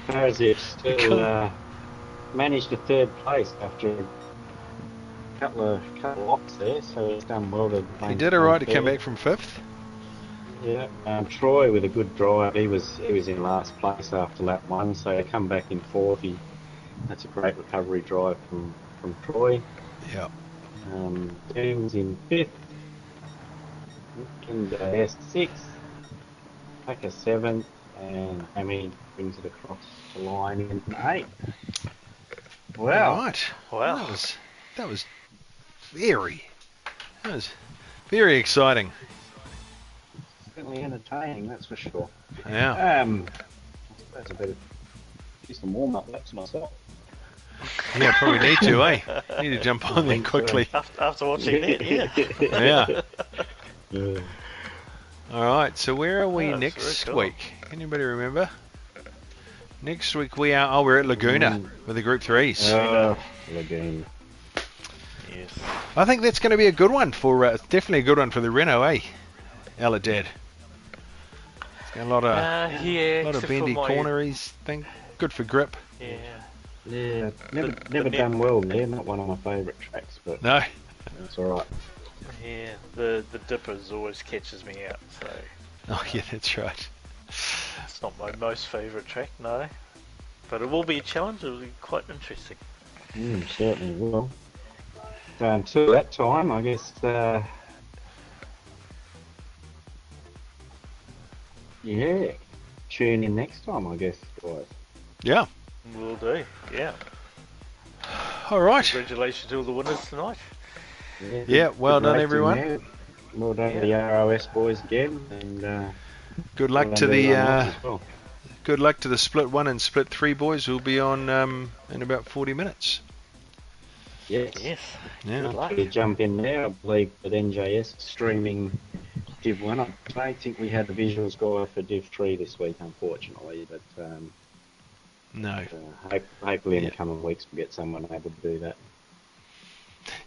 Parazif still managed a third place after a couple of ops there, so he's done well to. He did alright to come back from fifth. Yeah, Troy with a good drive. He was in last place after lap 1, so to come back in fourth, that's a great recovery drive from Troy. Yeah. Dean's in fifth, and sixth, Packer 7th, and Amy brings it across the line in 8th. Wow. Right. Wow. That was very exciting. Certainly entertaining, that's for sure. Yeah. I suppose I better do some warm-up laps myself. Yeah, probably need to, eh? Need to jump on there quickly. After watching that, Yeah. Yeah. All right, so where are we That's next very cool. week? Anybody remember? Next week we're at Laguna with the Group 3s. Laguna. Yes. I think that's going to be a good one for, definitely a good one for the Renault, eh? Aladad. It's got a lot of except for bendy my- corneries thing. Good for grip. Yeah. Yeah, The never net, done well there. Not one of my favourite tracks, but No. that's all right. yeah, the dippers always catches me out, so Oh yeah, that's right. it's not my most favourite track, no. But it will be a challenge. It will be quite interesting. Certainly will. So until that time, I guess, yeah, tune in next time, I guess, guys. Yeah. Will do. Yeah. All right. Congratulations to all the winners tonight. Yeah, Yeah. Well good done, racing everyone. there. Well done to the Yeah. ROS boys again, and Good well luck done to everyone else the as well. good luck to the split 1 and split 3 boys. We'll be on in about 40 minutes. Yes. Yes. Yeah. Good luck. To jump in there, I believe that NJS is streaming Div 1. I don't think we had a visuals guy for Div 3 this week, unfortunately, but No. hopefully in Yeah. the coming weeks we'll get someone able to do that.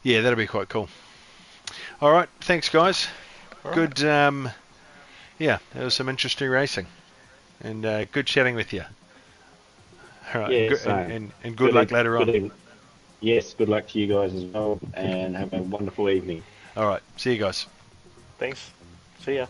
Yeah, that'll be quite cool. All right. Thanks, guys. All right. Good. Yeah, there was some interesting racing, and good chatting with you. All right. Yeah, Good, same. and good luck later on. Yes, good luck to you guys as well, and have a wonderful evening. All right. See you guys. Thanks. See ya.